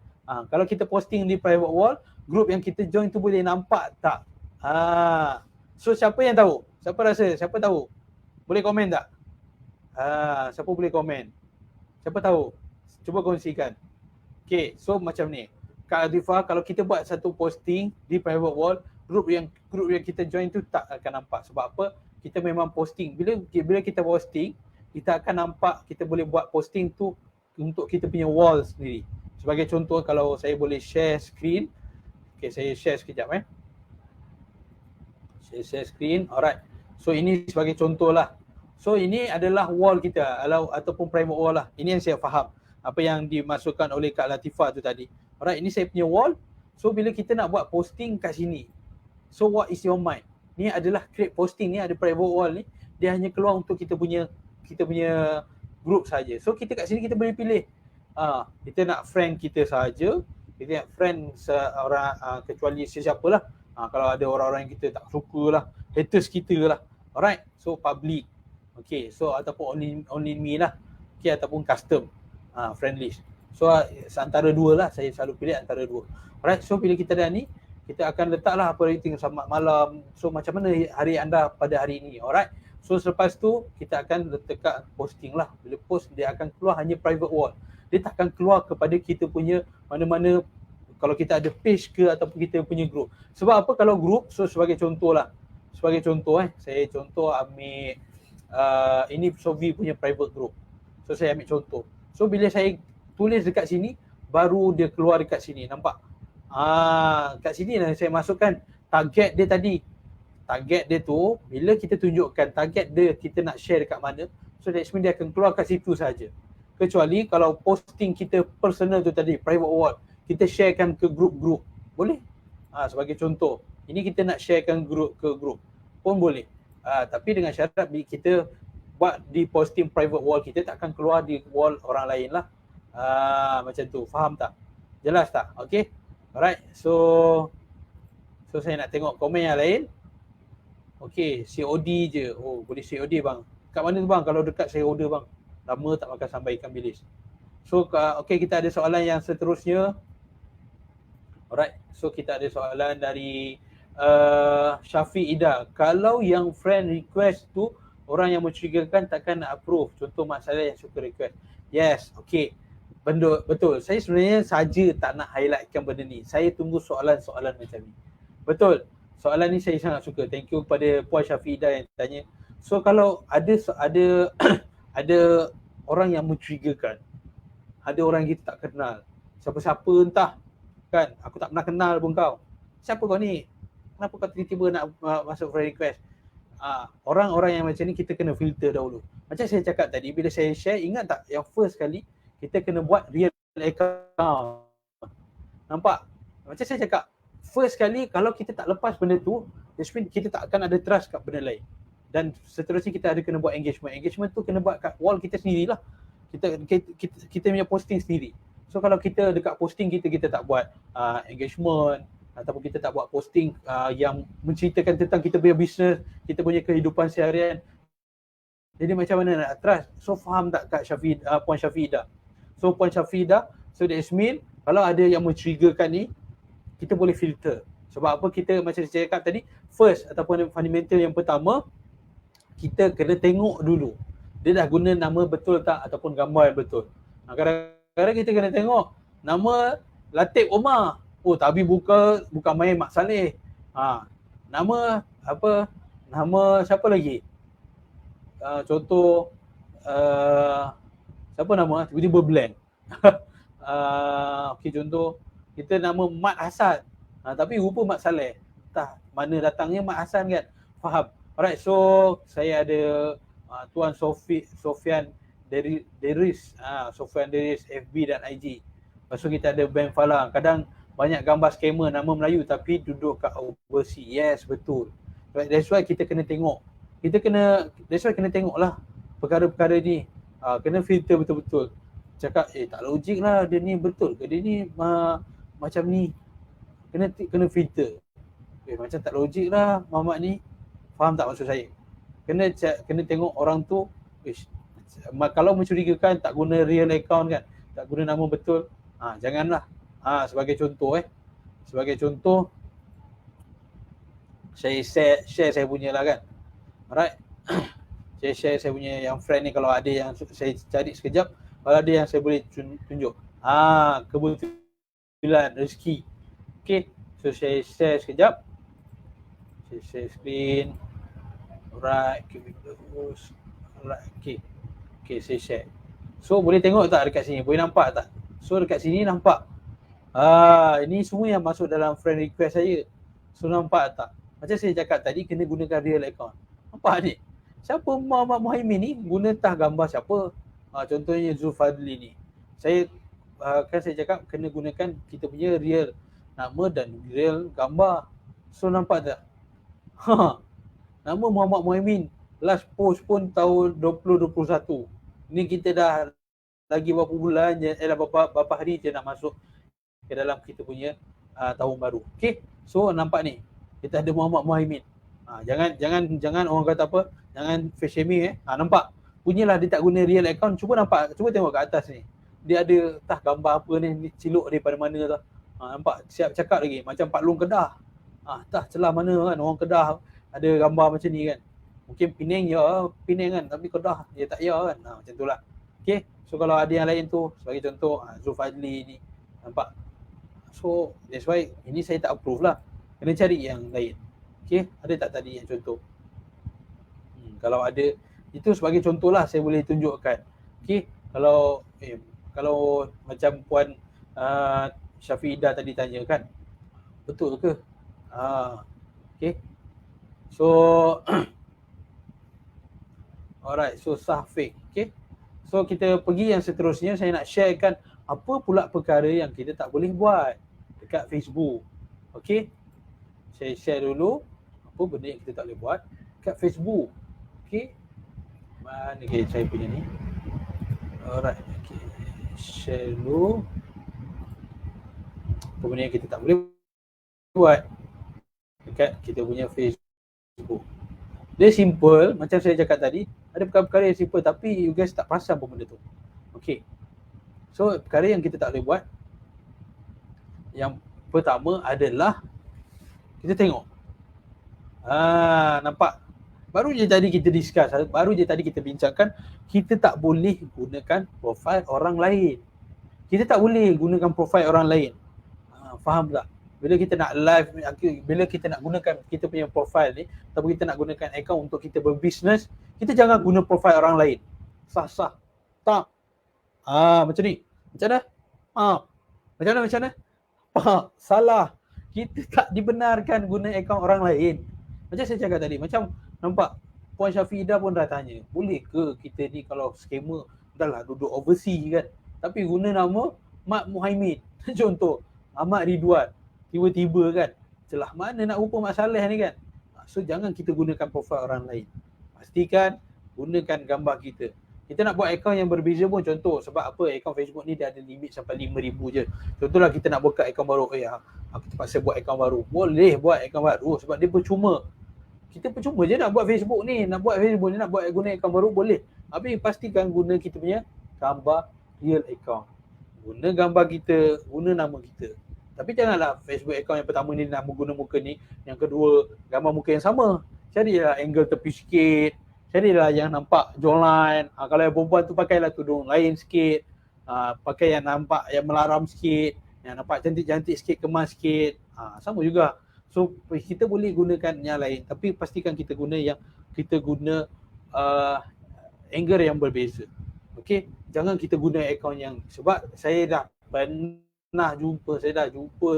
Kalau kita posting di private wall, group yang kita join tu boleh nampak tak? So siapa yang tahu? Siapa rasa? Siapa tahu? Boleh komen tak? Siapa boleh komen? Siapa tahu? Cuba kongsikan. Okay, so macam ni. Kak Latifah, kalau kita buat satu posting di private wall, group yang kita join tu tak akan nampak. Sebab apa? Kita memang posting. Bila kita posting, kita akan nampak kita boleh buat posting tu untuk kita punya wall sendiri. Sebagai contoh, kalau saya boleh share screen. Okay, saya share sekejap Saya share screen. Alright. So ini sebagai contoh lah. So ini adalah wall kita ataupun private wall lah. Ini yang saya faham. Apa yang dimasukkan oleh Kak Latifah tu tadi. Alright, ini saya punya wall. So bila kita nak buat posting kat sini, so what is your mind? Ni adalah create posting ni, ada private wall ni, dia hanya keluar untuk kita punya group saja. So kita kat sini kita boleh pilih. Kita nak friend kita saja, kita nak friend seorang kecuali sesiapa lah. Kalau ada orang-orang yang kita tak suka lah, haters kita lah. Alright, so public. Okay, so ataupun only me lah. Okay, ataupun custom friend list. So antara dua lah, saya selalu pilih antara dua. Alright, so bila kita dah ni, kita akan letaklah apa rating selamat malam. So macam mana hari anda pada hari ini. Alright, so selepas tu kita akan letakkan posting lah. Bila post, dia akan keluar hanya private wall. Dia tak akan keluar kepada kita punya mana-mana, kalau kita ada page ke ataupun kita punya group. Sebab apa kalau group, so sebagai contoh lah. Sebagai contoh saya contoh ambil ini Sovi punya private group. So saya ambil contoh. So bila saya tulis dekat sini, baru dia keluar dekat sini, nampak? Kat sini lah saya masukkan target dia tadi. Target dia tu, bila kita tunjukkan target dia kita nak share dekat mana, so that means dia akan keluar kat situ saja. Kecuali kalau posting kita personal tu tadi, private wall, kita sharekan ke group-group, boleh? Sebagai contoh, ini kita nak sharekan group ke group pun boleh. Tapi dengan syarat kita buat di posting private wall, kita tak akan keluar di wall orang lain lah. Macam tu, faham tak? Jelas tak? Okay, alright. So saya nak tengok komen yang lain. Okay, COD je. Oh, boleh COD bang. Kat mana tu bang? Kalau dekat saya order bang. Lama tak makan sambal ikan bilis. So okay, kita ada soalan yang seterusnya. Alright, so kita ada soalan dari Syafiq Ida. Kalau yang friend request tu orang yang mencurigakan takkan nak approve. Contoh Mak Saleh yang suka request. Yes, okay. Betul. Saya sebenarnya saja tak nak highlightkan benda ni. Saya tunggu soalan-soalan macam ni. Betul. Soalan ni saya sangat suka. Thank you kepada Puan Syafidah yang tanya. So kalau ada ada orang yang mencurigakan, ada orang yang kita tak kenal, siapa-siapa entah, kan? Aku tak pernah kenal pun kau. Siapa kau ni? Kenapa kau tiba-tiba nak masuk friend request? Orang-orang yang macam ni kita kena filter dahulu. Macam saya cakap tadi, bila saya share, ingat tak yang first kali kita kena buat real account. Nampak? Macam saya cakap, first kali kalau kita tak lepas benda tu, kita tak akan ada trust kat benda lain. Dan seterusnya kita ada kena buat engagement. Engagement tu kena buat kat wall kita sendirilah. Kita punya posting sendiri. So kalau kita dekat posting kita tak buat engagement ataupun kita tak buat posting yang menceritakan tentang kita punya business, kita punya kehidupan seharian, jadi macam mana nak trust? So faham tak Kak Puan Syafidah? So Puan Syafidah, so that mean kalau ada yang mencurigakan ni, kita boleh filter. Sebab apa? Kita macam saya cakap tadi, first ataupun fundamental yang pertama, kita kena tengok dulu dia dah guna nama betul tak ataupun gambar yang betul. Kadang-kadang kita kena tengok nama Latif Omar. Oh, tapi bukan main Mak Saleh. Nama apa? Nama siapa lagi? Contoh siapa nama? Tiba-tiba blank. Okey, contoh kita nama Mat Hasan. Tapi rupa Mak Saleh. Tak, mana datangnya Mat Hasan kan? Faham? Alright, so saya ada Tuan Sofian Deris, Sofian Deris FB dan IG. Lepas tu kita ada Ben Falang. Kadang banyak gambar scammer nama Melayu tapi duduk kat overseas. Yes, betul. Right, that's why kita kena tengok. That's why kena tengok lah perkara-perkara ni. Kena filter betul-betul. Cakap tak logik lah dia ni betul ke dia ni macam ni. kena filter. Macam tak logik lah Muhammad ni. Faham tak maksud saya? Kena tengok orang tu, kalau mencurigakan tak guna real account kan, tak guna nama betul, janganlah. Sebagai contoh saya share saya punya lah kan. Alright. Saya share saya punya yang friend ni, kalau ada yang saya cari sekejap, kalau ada yang saya boleh tunjuk. Kebetulan rezeki. Okay, so saya share sekejap. Saya share screen. Alright, okay, saya share. So boleh tengok tak dekat sini? Boleh nampak tak? So dekat sini nampak. Ini semua yang masuk dalam friend request saya. So nampak tak? Macam saya cakap tadi, kena gunakan real account. Nampak ni? Siapa Muhammad Muhaimin ni? Guna tah gambar siapa? Contohnya Zulfadli ni. Saya cakap kena gunakan kita punya real nama dan real gambar. So nampak tak? Nama Muhammad Muhaimin. Last post pun tahun 2021. Ni kita dah lagi berapa bulan je, berapa hari je nak masuk ke dalam kita punya tahun baru. Okay, so nampak ni, kita ada Muhammad Muhaimin. Jangan orang kata apa, jangan face shaming nampak, punyalah dia tak guna real account. Cuba tengok kat atas ni, dia ada tah gambar apa ni ciluk daripada mana tau. Nampak, siap cakap lagi macam Pak Long Kedah. Tah celah mana kan, orang Kedah ada gambar macam ni kan. Mungkin Penang kan, tapi Kedah dia tak ya kan. Macam tu lah. Okay, so kalau ada yang lain tu, sebagai contoh Zulfadli ni, nampak. So that's why ini saya tak approve lah. Kena cari yang lain. Okay, ada tak tadi yang contoh? Kalau ada, itu sebagai contoh lah saya boleh tunjukkan. Okay, kalau macam Puan Syafidah tadi tanya kan, betul ke? Okay, so alright, so sah fake. Okay, so kita pergi yang seterusnya. Saya nak sharekan apa pula perkara yang kita tak boleh buat dekat Facebook. Okay, saya share dulu apa benda yang kita tak boleh buat dekat Facebook. Okay, mana saya punya ni. Alright, okay, share dulu apa benda yang kita tak boleh buat dekat kita punya Facebook. Dia simple, macam saya cakap tadi, ada perkara-perkara yang simple tapi you guys tak perasan pun benda tu. Okay, so perkara yang kita tak boleh buat, yang pertama adalah kita tengok. Nampak? Baru je tadi kita discuss, baru je tadi kita bincangkan, kita tak boleh gunakan profil orang lain. Kita tak boleh gunakan profil orang lain. Faham tak? Bila kita nak live, bila kita nak gunakan kita punya profil ni, ataupun kita nak gunakan account untuk kita berbisnes, kita jangan guna profil orang lain. Sah. Tak. Macam ni. Macam mana? Macam mana? Salah. Kita tak dibenarkan guna akaun orang lain. Macam saya cakap tadi, macam nampak Puan Syafidah pun dah tanya, boleh ke kita ni kalau scammer dah lah duduk overseas kan, tapi guna nama Mak Muhaimin. Contoh Ahmad Ridwan, tiba-tiba kan, celah mana nak rupa masalah ni kan. So jangan kita gunakan profil orang lain. Pastikan gunakan gambar kita. Kita nak buat akaun yang berbeza pun, contoh sebab apa, akaun Facebook ni dia ada limit sampai 5,000 je. Contohlah kita nak buka akaun baru, aku terpaksa buat akaun baru. Boleh buat akaun baru sebab dia percuma. Kita percuma je nak buat Facebook ni, nak buat guna akaun baru boleh. Tapi pastikan guna kita punya gambar real account. Guna gambar kita, guna nama kita. Tapi janganlah Facebook account yang pertama ni nak guna muka ni, yang kedua gambar muka yang sama. Carilah angle tepi sikit. Carilah yang nampak jawline. Kalau yang perempuan tu pakailah tudung lain sikit. Pakai yang nampak yang melaram sikit, yang nampak cantik-cantik sikit, kemas sikit. Sama juga. So kita boleh gunakan yang lain, tapi pastikan kita guna angle yang berbeza. Okey, jangan kita guna akaun yang, sebab saya dah jumpa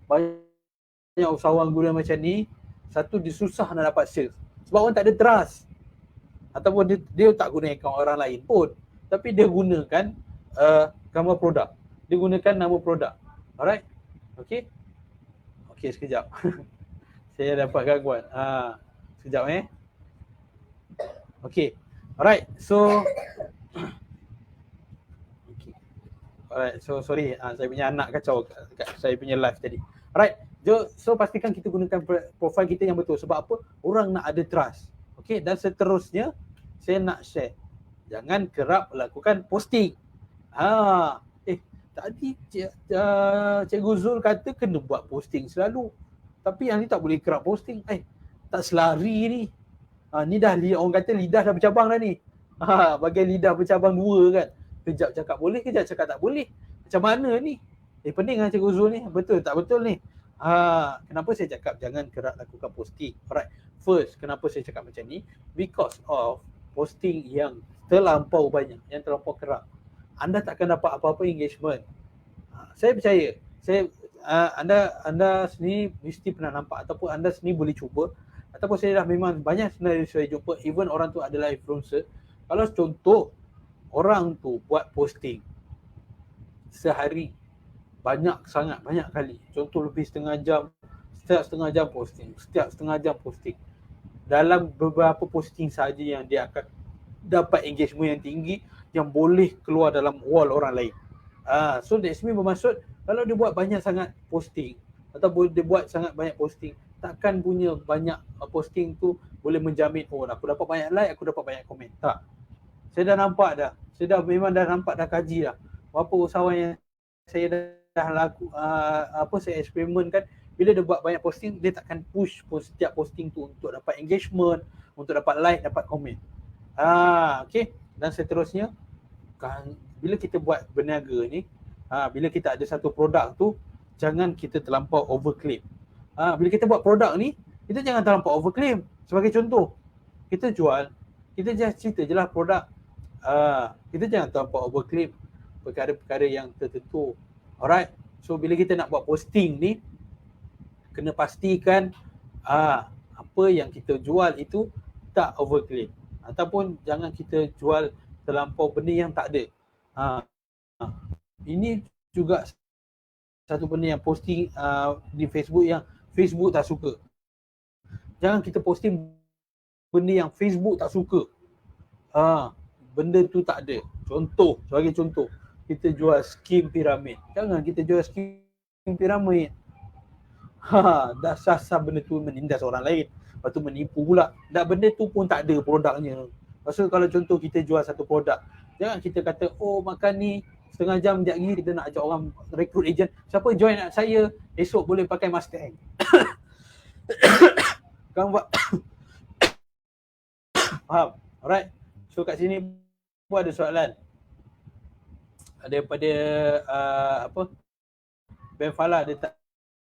banyak usahawan guna macam ni. Satu, dia susah nak dapat sales sebab orang tak ada trust, ataupun dia tak guna akaun orang lain pun, tapi dia gunakan gambar produk, dia gunakan nama produk. Alright, okey, sekejap. Saya dapat gangguan. Sekejap okey, alright, so Alright, so sorry, saya punya anak kacau kat saya punya live tadi. Alright, so pastikan kita gunakan profile kita yang betul. Sebab apa? Orang nak ada trust. Okay, dan seterusnya saya nak share. Jangan kerap lakukan posting. Tadi Cikgu Zul kata kena buat posting selalu. Tapi yang ni tak boleh kerap posting. Tak selari ni. Ni dah orang kata lidah dah bercabang dah ni. Bagian lidah bercabang dua kan. Kejap cakap boleh, kejap cakap tak boleh. Macam mana ni? Pening lah Cikgu Zul ni. Betul tak betul ni? Kenapa saya cakap jangan kerap lakukan posting? Alright. First, kenapa saya cakap macam ni? Because of posting yang terlampau banyak, yang terlampau kerap. Anda takkan dapat apa-apa engagement. Saya percaya. Anda sendiri mesti pernah nampak ataupun anda sendiri boleh cuba. Ataupun saya dah memang banyak sebenarnya saya jumpa, even orang tu adalah influencer. Kalau contoh orang tu buat posting sehari sangat banyak kali, contoh lebih setengah jam, setiap setengah jam posting, dalam beberapa posting saja yang dia akan dapat engagement yang tinggi yang boleh keluar dalam wall orang lain. So that's mean bermaksud kalau dia buat banyak sangat posting atau dia buat sangat banyak posting, takkan punya banyak posting tu boleh menjamin aku dapat banyak like, aku dapat banyak komen. Tak. Saya dah nampak dah. Saya memang dah nampak, dah kaji dah. Berapa usahawan yang saya dah laku, saya eksperimen kan, bila dia buat banyak posting, dia takkan push setiap posting tu untuk dapat engagement, untuk dapat like, dapat komen. Okay. Dan seterusnya, bila kita buat berniaga ni, bila kita ada satu produk tu, jangan kita terlampau overclaim. Bila kita buat produk ni, kita jangan terlampau overclaim. Sebagai contoh, kita jual, kita just cerita je lah produk. Kita jangan terlampau overclaim perkara-perkara yang tertentu. Alright. So bila kita nak buat posting ni, kena pastikan apa yang kita jual itu tak overclaim. Ataupun jangan kita jual terlampau benda yang tak ada. Ini juga satu benda yang posting di Facebook yang Facebook tak suka. Jangan kita posting benda yang Facebook tak suka. Benda tu tak ada. Sebagai contoh, kita jual skim piramid. Jangan kita jual skim piramid. Dah sah-sah benda tu menindas orang lain. Lepas tu menipu pula. Dah benda tu pun tak ada produknya. Maksud kalau contoh kita jual satu produk, jangan kita kata, makan ni setengah jam sekejap lagi kita nak ajak orang rekrut agent. Siapa join nak saya, esok boleh pakai Mustang. Kamu buat faham? Alright. So kat sini pun ada soalan. Daripada Ben Fala, dia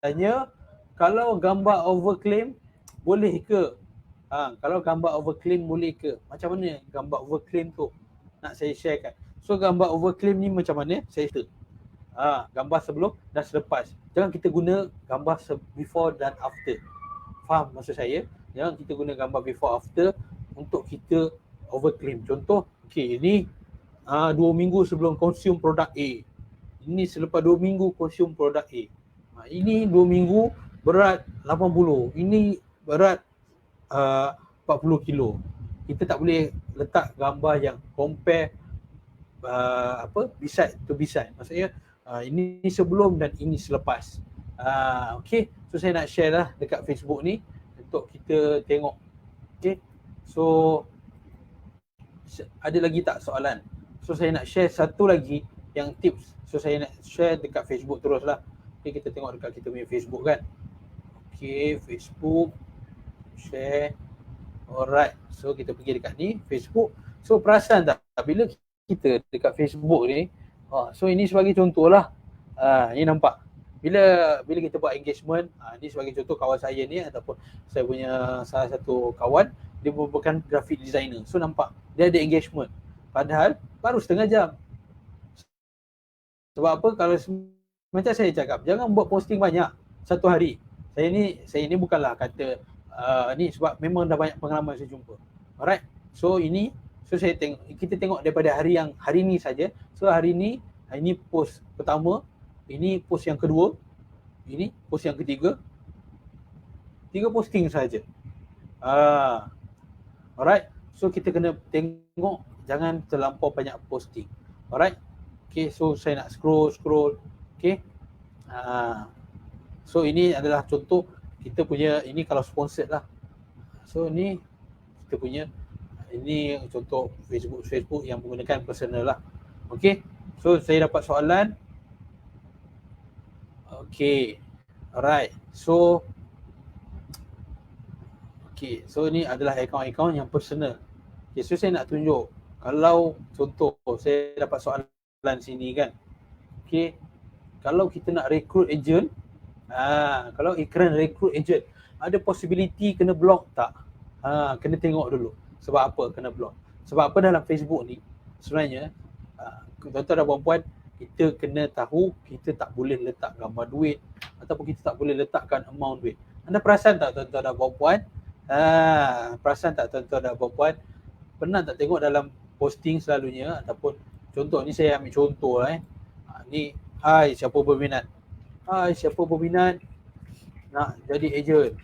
tanya, kalau gambar overclaim boleh ke? Kalau gambar overclaim boleh ke? Macam mana gambar overclaim tu? Nak saya sharekan. So gambar overclaim ni macam mana? Saya cerita. Gambar sebelum dan selepas. Jangan kita guna gambar before dan after. Faham maksud saya? Jangan kita guna gambar before after untuk kita overclaim. Contoh, ini 2 minggu sebelum consume produk A. Ini selepas 2 minggu consume produk A. Ini 2 minggu berat 80. Ini berat 40 kilo. Kita tak boleh letak gambar yang compare beside to beside. Maksudnya ini sebelum dan ini selepas. Okay. So saya nak share lah dekat Facebook ni untuk kita tengok. Okay. So ada lagi tak soalan? So saya nak share satu lagi yang tips. So saya nak share dekat Facebook terus lah. Okay, kita tengok dekat kita punya Facebook kan. Okay, Facebook share. Alright. So kita pergi dekat ni Facebook. So perasan tak bila kita dekat Facebook ni, so ini sebagai contoh lah. Ni nampak. Bila kita buat engagement, ni sebagai contoh kawan saya ni ataupun saya punya salah satu kawan, dia merupakan graphic designer. So nampak dia ada engagement. Padahal baru setengah jam. Sebab apa? Kalau macam saya cakap, jangan buat posting banyak satu hari. Saya ni bukanlah kata ni sebab memang dah banyak pengalaman saya jumpa. Alright. So kita tengok daripada hari ni saja. So hari ni post pertama, ini post yang kedua, ini post yang ketiga. 3 posting saja. Alright. So kita kena tengok jangan terlampau banyak posting. Alright. Okay, so saya nak scroll. Okay. So ini adalah contoh kita punya, ini kalau sponsored lah. So ni kita punya, ini contoh Facebook yang menggunakan personal lah. Okay, so saya dapat soalan. Okay, alright. So ni adalah akaun-akaun yang personal. Okay, so saya nak tunjuk, kalau contoh saya dapat soalan sini kan. Okay, kalau kita nak recruit agent, kalau iklan recruit agent, ada possibility kena block tak? Kena tengok dulu. Sebab apa kena block? Sebab apa dalam Facebook ni sebenarnya, tuan-tuan dan puan-puan, kita kena tahu kita tak boleh letak gambar duit ataupun kita tak boleh letakkan amount duit. Anda perasan tak tuan-tuan dan puan-puan? Perasan tak tuan-tuan dan puan-puan? Pernah tak tengok dalam posting selalunya, ataupun contoh ni saya ambil contoh ni, hai siapa berminat nak jadi ejen.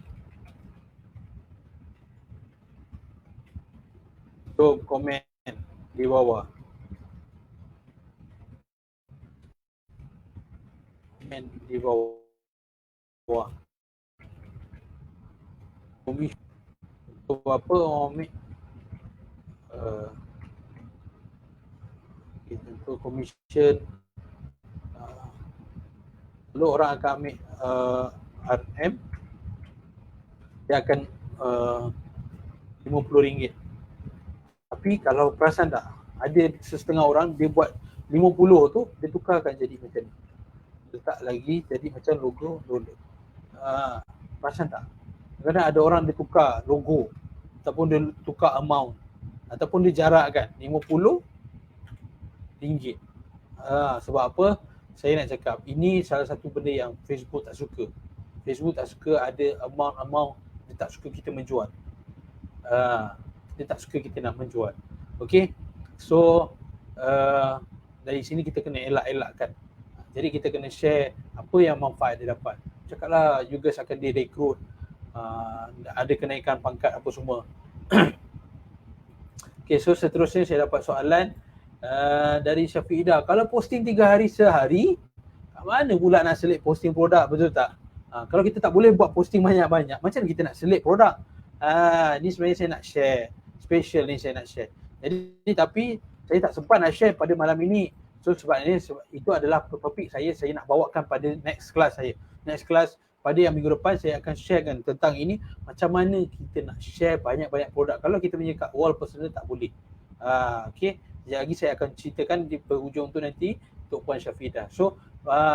So komen di bawah. Komen di bawah. Komisi untuk apa orang ambil untuk commission. Lalu orang akan ambil RM, dia akan RM50. Tapi kalau perasan tak, ada setengah orang dia buat 50 tu, dia tukarkan jadi macam ni, letak lagi jadi macam logo dolar. Perasan tak? Kadang ada orang dia tukar logo, ataupun dia tukar amount, ataupun dia jarakkan RM50. Sebab apa? Saya nak cakap, ini salah satu benda yang Facebook tak suka. Facebook tak suka ada amount, dia tak suka kita menjual. Dia tak suka kita nak menjual. Okay, so dari sini kita kena elak-elakkan. Jadi kita kena share apa yang manfaat dia dapat. Cakaplah you guys akan direkrut, ada kenaikan pangkat apa semua. Okay, so seterusnya saya dapat soalan dari Syafiq Ida. Kalau posting 3 hari sehari, kat mana pula nak select posting produk, betul tak? Kalau kita tak boleh buat posting banyak-banyak, macam mana kita nak select produk? Ni sebenarnya saya nak share, special ni saya nak share. Jadi tapi saya tak sempat nak share pada malam ini. So sebabnya itu adalah topik saya nak bawakan pada next class saya. Next class pada yang minggu depan saya akan sharekan tentang ini, macam mana kita nak share banyak-banyak produk. Kalau kita punya kat wall personal tak boleh. Okay, sekejap lagi saya akan ceritakan di penghujung tu nanti untuk Puan Syafidah. So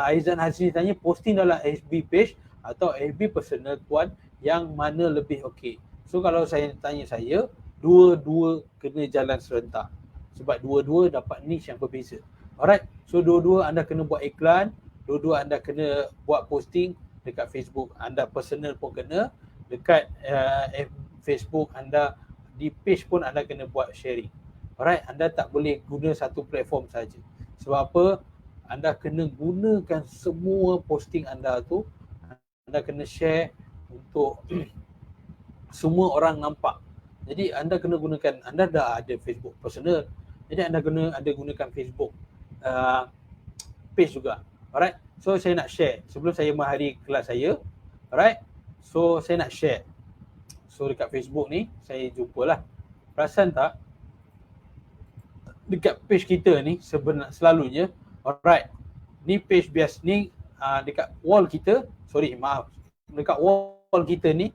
Aizan Hasni tanya posting dalam FB page atau FB personal Puan, yang mana lebih okey? So kalau saya tanya saya, dua-dua kena jalan serentak. Sebab dua-dua dapat niche yang berbeza. Alright, so dua-dua anda kena buat iklan, dua-dua anda kena buat posting dekat Facebook anda personal pun kena, dekat Facebook anda, di page pun anda kena buat sharing. Alright, anda tak boleh guna satu platform saja. Sebab apa? Anda kena gunakan semua posting anda tu, anda kena share untuk semua orang nampak. Jadi anda kena gunakan, anda dah ada Facebook personal, jadi anda kena ada gunakan Facebook page juga. Alright, so saya nak share sebelum saya mengakhiri kelas saya. Alright, so saya nak share. So dekat Facebook ni saya jumpalah. Perasan tak? Dekat page kita ni selalunya, alright, ni page biasa ni, dekat wall kita, dekat wall kita ni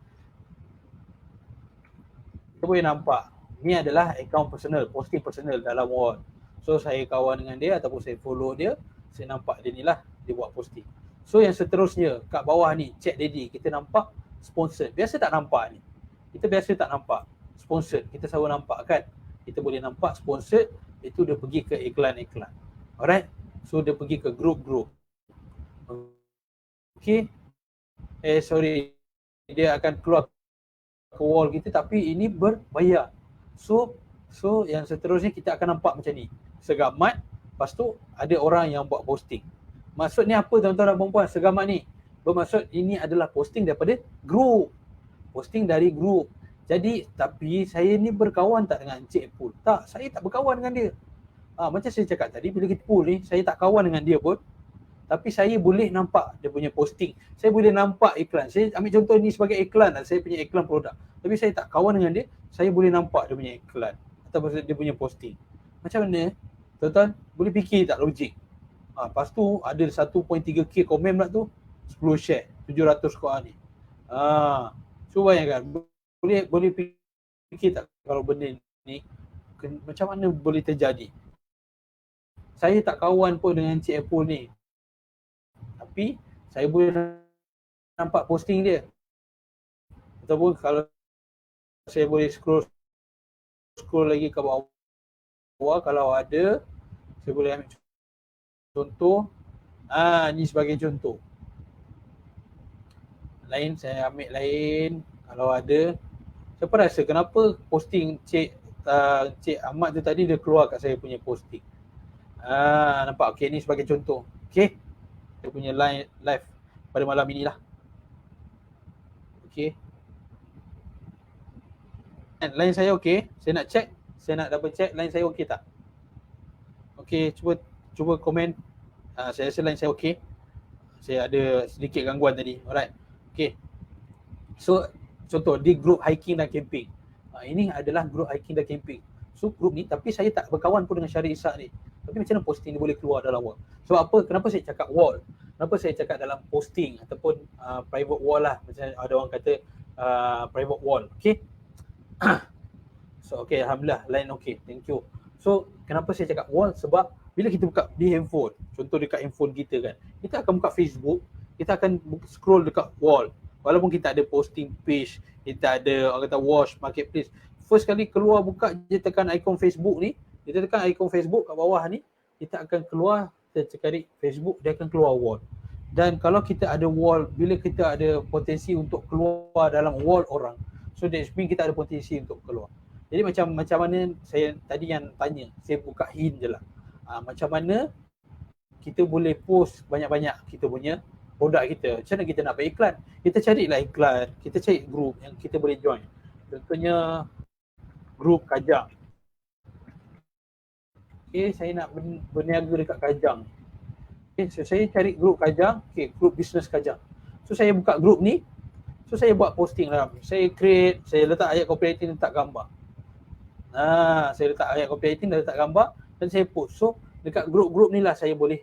kita boleh nampak ni adalah akaun personal, posting personal dalam wall. So saya kawan dengan dia ataupun saya follow dia, saya nampak dia ni lah, dia buat posting. So yang seterusnya kat bawah ni, Chat Daddy, kita nampak sponsored. Biasa tak nampak ni, kita biasa tak nampak sponsored, kita selalu nampak kan. Kita boleh nampak sponsored, itu dia pergi ke iklan-iklan. Alright, so dia pergi ke grup-grup. Okay, sorry, dia akan keluar ke wall kita, tapi ini berbayar. So yang seterusnya kita akan nampak macam ni, segamat. Lepas tu ada orang yang buat posting. Maksudnya apa tuan-tuan dan puan-puan? Segamat ni bermaksud ini adalah posting daripada grup, posting dari grup. Jadi tapi saya ni berkawan tak dengan Encik Epul? Tak, saya tak berkawan dengan dia. Macam saya cakap tadi, bila kita pool ni, saya tak kawan dengan dia pun, tapi saya boleh nampak dia punya posting. Saya boleh nampak iklan. Saya ambil contoh ni sebagai iklan lah. Saya punya iklan produk. Tapi saya tak kawan dengan dia, saya boleh nampak dia punya iklan ataupun dia punya posting. Macam mana? Tuan-tuan boleh fikir tak logik? Lepas tu ada 1.3k komen pula tu, 10 share, 700 koran ni. So bayangkan, boleh fikir tak kalau benda ni macam mana boleh terjadi? Saya tak kawan pun dengan Cik Apple ni, tapi saya boleh nampak posting dia. Ataupun kalau saya boleh scroll lagi ke bawah, kalau ada, saya boleh ambil contoh. Ni sebagai contoh. Lain, saya ambil lain. Kalau ada, siapa rasa kenapa posting Cik Ahmad tu tadi dia keluar kat saya punya posting. Nampak? Okay, ni sebagai contoh. Okay, dia punya live pada malam inilah. Okay, line saya okay? Saya nak check, saya nak double check line saya okay tak? Okay, cuba komen. Saya rasa line saya okay. Saya ada sedikit gangguan tadi. Alright. Okay, so contoh di grup hiking dan camping. Ini adalah grup hiking dan camping. So grup ni, tapi saya tak berkawan pun dengan Syarif Ishak ni. Tapi macam mana posting ni boleh keluar dalam wall? Sebab apa? Kenapa saya cakap wall? Kenapa saya cakap dalam posting ataupun private wall lah. Macam ada orang kata private wall. Okay. So okay, Alhamdulillah, line okay, thank you. So kenapa saya cakap wall? Sebab bila kita buka di handphone, contoh dekat handphone kita kan, kita akan buka Facebook, kita akan scroll dekat wall. Walaupun kita ada posting page, kita ada orang kata watch, marketplace, first kali keluar buka je tekan ikon Facebook ni, kita tekan ikon Facebook kat bawah ni, kita akan keluar, kita cari Facebook, dia akan keluar wall. Dan kalau kita ada wall, bila kita ada potensi untuk keluar dalam wall orang, so that means kita ada potensi untuk keluar. Jadi macam mana saya tadi yang tanya, saya buka hint je lah. Macam mana kita boleh post banyak-banyak kita punya produk kita. Macam mana kita nak buat iklan? Kita carilah iklan, kita cari group yang kita boleh join. Contohnya group Kajang. Okay, saya nak berniaga dekat Kajang. Okay, so saya cari group Kajang, okay, group business Kajang. So saya buka group ni, so saya buat posting dalam. Saya create, saya letak ayat copywriting, letak gambar. Saya letak ayat copywriting dan letak gambar dan saya post. So dekat grup-grup ni lah saya boleh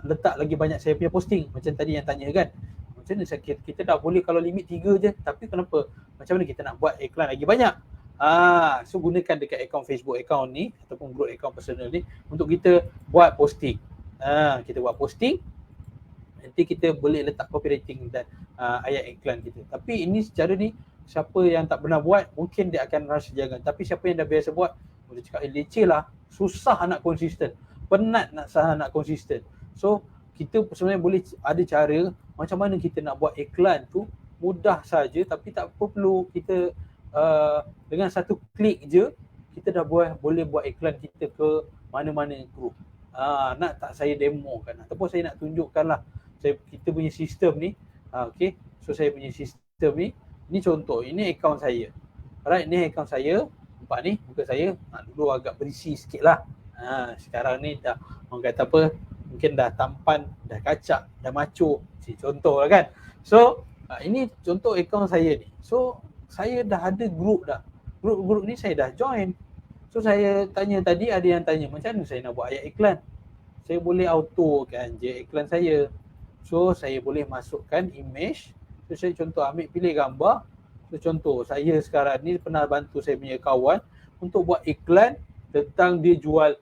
letak lagi banyak saya punya posting. Macam tadi yang tanya kan, macam mana kita dah boleh kalau limit 3 je, tapi kenapa? Macam mana kita nak buat iklan lagi banyak? So gunakan dekat akaun Facebook account ni ataupun group account personal ni untuk kita buat posting. Kita buat posting, nanti kita boleh letak copywriting dan ayat iklan kita. Tapi ini secara ni, siapa yang tak pernah buat, mungkin dia akan rasa jangan. Tapi siapa yang dah biasa buat, boleh cakap leceh lah, susah nak konsisten, penat nak konsisten. So kita sebenarnya boleh ada cara macam mana kita nak buat iklan tu mudah saja, tapi tak perlu kita dengan satu klik je kita dah boleh buat iklan kita ke mana-mana grup. Nak tak saya demo kan, ataupun saya nak tunjukkan lah kita punya sistem ni. Okay, so saya punya sistem ni, ini contoh, ini akaun saya. Alright, ni akaun saya. Nampak ni muka saya. Dulu agak berisi sikit lah. Sekarang ni dah, orang kata apa, mungkin dah tampan, dah kacak, dah macho. Contoh lah kan. So ini contoh akaun saya ni. So saya dah ada group dah. Group ni saya dah join. So saya tanya tadi, ada yang tanya macam mana saya nak buat ayat iklan. Saya boleh auto kan je iklan saya. So saya boleh masukkan image. So saya contoh ambil pilih gambar. So contoh saya sekarang ni pernah bantu saya punya kawan untuk buat iklan tentang dia jual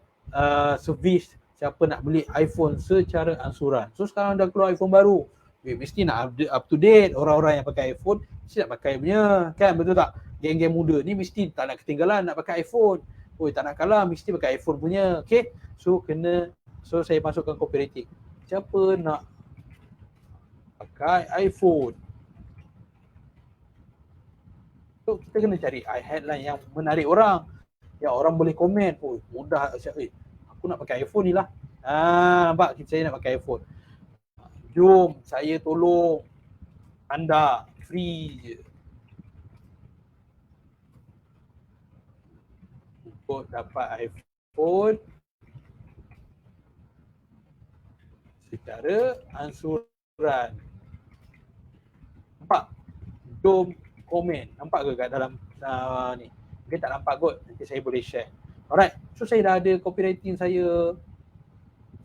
servis siapa nak beli iPhone secara ansuran. So sekarang dah keluar iPhone baru. Mesti nak up to date. Orang-orang yang pakai iPhone mesti nak pakai punya, kan, betul tak? Geng-geng muda ni mesti tak nak ketinggalan nak pakai iPhone. Tak nak kalah, mesti pakai iPhone punya. Okay, so saya masukkan copywriting. Siapa nak pakai iPhone? So kita kena cari headline yang menarik orang, yang orang boleh komen. Mudah, aku nak pakai iPhone ni lah. Nampak, saya nak pakai iPhone. Jom saya tolong anda, free je untuk dapat pun secara ansuran. Nampak? Dom komen. Nampak ke kat dalam ni? Mungkin tak nampak kot. Nanti saya boleh share. Alright. So saya dah ada copywriting saya.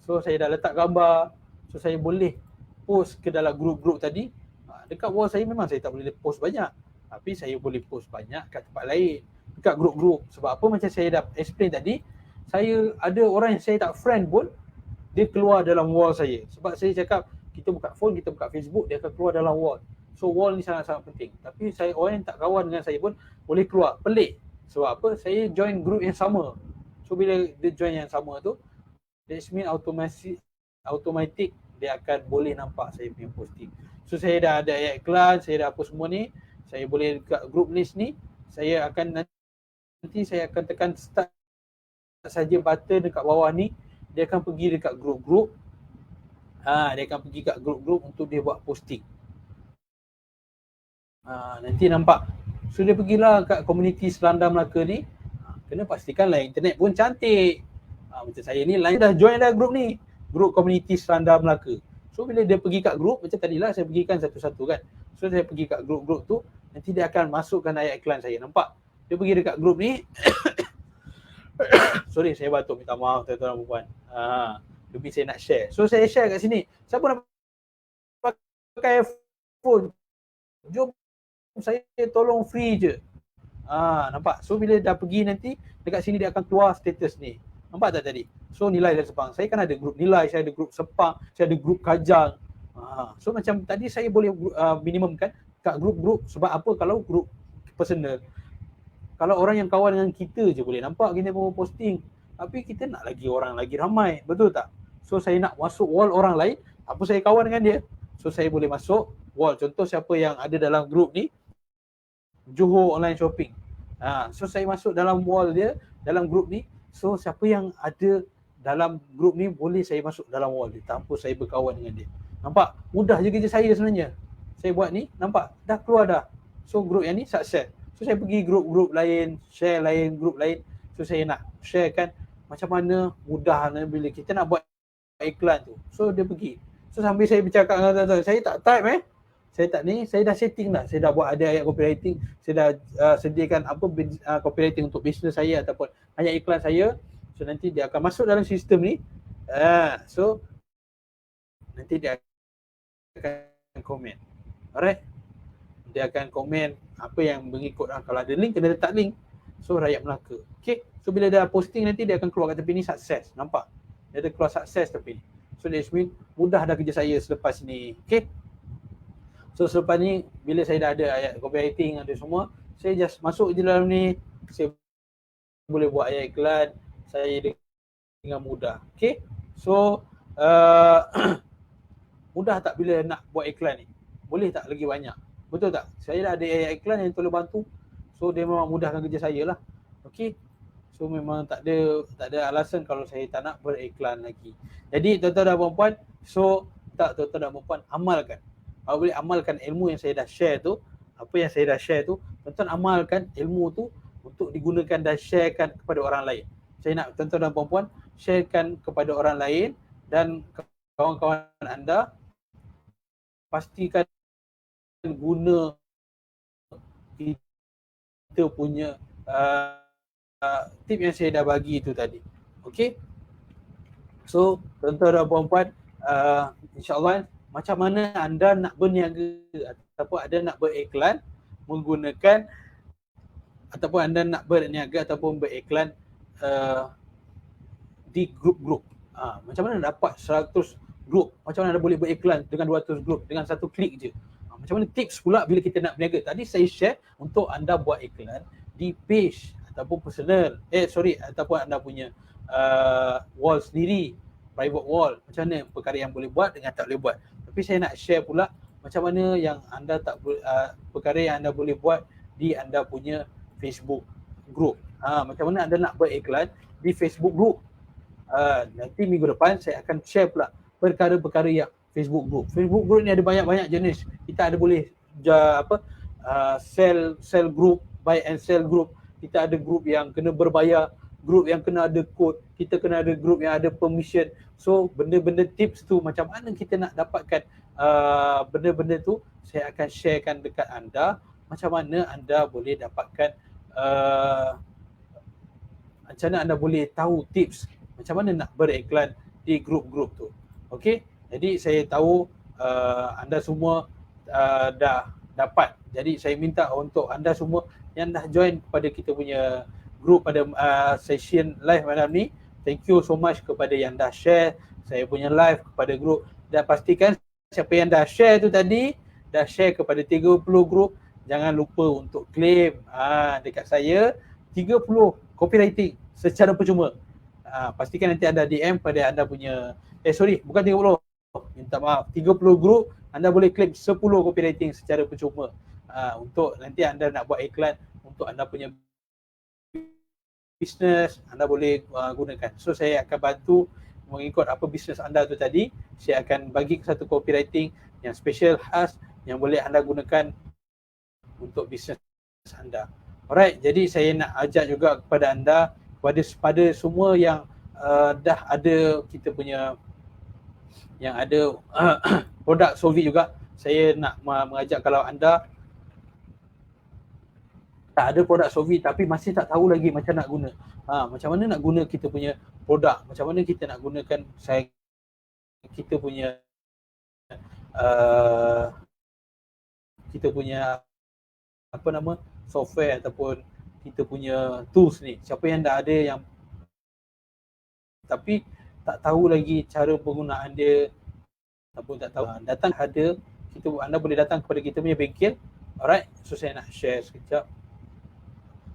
So saya dah letak gambar. So saya boleh post ke dalam grup-grup tadi. Dekat wall saya memang saya tak boleh post banyak. Tapi saya boleh post banyak kat tempat lain. Dekat grup-grup. Sebab apa, macam saya dah explain tadi, saya ada orang yang saya tak friend pun, dia keluar dalam wall saya. Sebab saya cakap, kita buka phone, kita buka Facebook, dia akan keluar dalam wall. So wall ni sangat-sangat penting. Tapi saya, orang yang tak kawan dengan saya pun boleh keluar. Pelik. Sebab apa? Saya join group yang sama. So bila dia join yang sama tu, that means automatic dia akan boleh nampak saya punya posting. So saya dah ada ayat iklan, saya dah apa semua ni. Saya boleh dekat group list ni, saya akan nanti saya akan tekan start saja button dekat bawah ni, dia akan pergi dekat group-group. Dia akan pergi kat group-group untuk dia buat posting. Nanti nampak. So dia pergilah kat komuniti Selanda Melaka ni. Kena pastikan line internet pun cantik. Macam saya ni line dah join dah group ni. Group komuniti Selanda Melaka. So bila dia pergi kat group, macam tadilah saya pergikan satu-satu kan. So saya pergi kat group-group tu, nanti dia akan masukkan ayat iklan saya. Nampak? Dia pergi dekat group ni. Sorry, saya batuk, minta maaf tuan-tuan dan puan. Lebih saya nak share. So saya share kat sini. Siapa nak pakai phone? Jom saya tolong free je. Nampak? So bila dah pergi nanti, dekat sini dia akan keluar status ni. Nampak tak tadi? So nilai dan Sepang. Saya kan ada grup nilai, saya ada grup Sepang, saya ada grup Kajang. So macam tadi saya boleh minimumkan kat grup-grup. Sebab apa? Kalau grup personal, kalau orang yang kawan dengan kita je boleh nampak kita mau posting. Tapi kita nak lagi orang lagi ramai. Betul tak? So saya nak masuk wall orang lain. Apa saya kawan dengan dia? So saya boleh masuk wall. Contoh siapa yang ada dalam grup ni, Johor Online Shopping. So saya masuk dalam wall dia, dalam grup ni. So siapa yang ada dalam grup ni boleh saya masuk dalam wall dia tanpa saya berkawan dengan dia. Nampak? Mudah je kerja saya sebenarnya. Saya buat ni, nampak? Dah keluar dah. So grup yang ni sukses. So saya pergi grup-grup lain, share lain, grup lain. So saya nak sharekan macam mana mudahnya bila kita nak buat iklan tu. So dia pergi. So sambil saya bercakap dengan tuan-tuan, saya tak type saya tak ni, saya dah setting dah. Saya dah buat ada ayat copywriting, saya dah sediakan apa copywriting untuk bisnes saya ataupun ayat iklan saya. So nanti dia akan masuk dalam sistem ni. So nanti dia akan komen. Alright. Dia akan komen apa yang mengikut. Kalau ada link, kena letak link. So Rakyat Melaka. Okay. So bila dah posting nanti dia akan keluar kat tepi ni sukses. Nampak? Dia ada keluar sukses tepi ni. So that means mudah dah kerja saya selepas ni. Okay. So selepas ni bila saya dah ada ayat copywriting ada semua, saya just masuk je dalam ni. Saya boleh buat ayat iklan saya dengan mudah. Okay. So mudah tak bila nak buat iklan ni? Boleh tak lagi banyak? Betul tak? Saya dah ada ayat iklan yang tolong bantu. So dia memang mudahkan kerja saya lah. Okay. So memang tak ada alasan kalau saya tak nak beriklan lagi. Jadi tuan-tuan dan puan-puan, so tak tuan-tuan dan puan-puan, amalkan. Kalau boleh amalkan ilmu yang saya dah share tu, apa yang saya dah share tu, tuan-tuan amalkan ilmu tu untuk digunakan dan sharekan kepada orang lain. Saya nak tuan-tuan dan puan-puan sharekan kepada orang lain dan kawan-kawan anda pastikan guna kita punya tip yang saya dah bagi itu tadi. Okay. So tuan-tuan dan puan-puan, insyaAllah macam mana anda nak berniaga ataupun anda nak beriklan menggunakan ataupun anda nak berniaga ataupun beriklan di grup-grup. Macam mana dapat 100 grup? Macam mana anda boleh beriklan dengan 200 grup dengan satu klik je? Macam mana tips pula bila kita nak berniaga? Tadi saya share untuk anda buat iklan di page ataupun personal. Ataupun anda punya wall sendiri, private wall. Macam mana perkara yang boleh buat dengan tak boleh buat. Tapi saya nak share pula macam mana yang anda perkara yang anda boleh buat di anda punya Facebook group. Macam mana anda nak beriklan di Facebook group. Nanti minggu depan saya akan share pula perkara-perkara yang Facebook group. Facebook group ni ada banyak-banyak jenis. Kita ada boleh sell group, buy and sell group. Kita ada group yang kena berbayar group yang kena ada code, kita kena ada group yang ada permission. So benda-benda tips tu macam mana kita nak dapatkan benda-benda tu, saya akan sharekan dekat anda macam mana anda boleh dapatkan macam mana anda boleh tahu tips macam mana nak beriklan di grup-grup tu. Okey, jadi saya tahu anda semua dah dapat. Jadi saya minta untuk anda semua yang dah join kepada kita punya group pada session live malam ni, thank you so much kepada yang dah share saya punya live kepada group, dan pastikan siapa yang dah share tu tadi, dah share kepada 30 group, jangan lupa untuk claim dekat saya 30 copywriting secara percuma. Pastikan nanti anda DM pada anda punya, bukan 30, minta maaf, 30 group anda boleh claim 10 copywriting secara percuma. Untuk nanti anda nak buat iklan untuk anda punya bisnes, anda boleh gunakan. So saya akan bantu mengikut apa bisnes anda tu tadi, saya akan bagi satu copywriting yang special, khas, yang boleh anda gunakan untuk bisnes anda. Alright, jadi saya nak ajak juga kepada anda, kepada semua yang dah ada kita punya yang ada produk Solvit juga, saya nak mengajak kalau anda tak ada produk Solvit tapi masih tak tahu lagi macam nak guna. Macam mana nak guna kita punya produk, macam mana kita nak gunakan kita punya apa nama, software ataupun kita punya tools ni. Siapa yang dah ada yang tapi tak tahu lagi cara penggunaan dia ataupun tak tahu, datang ada anda boleh datang kepada kita punya bengkel. Alright, so saya nak share sekejap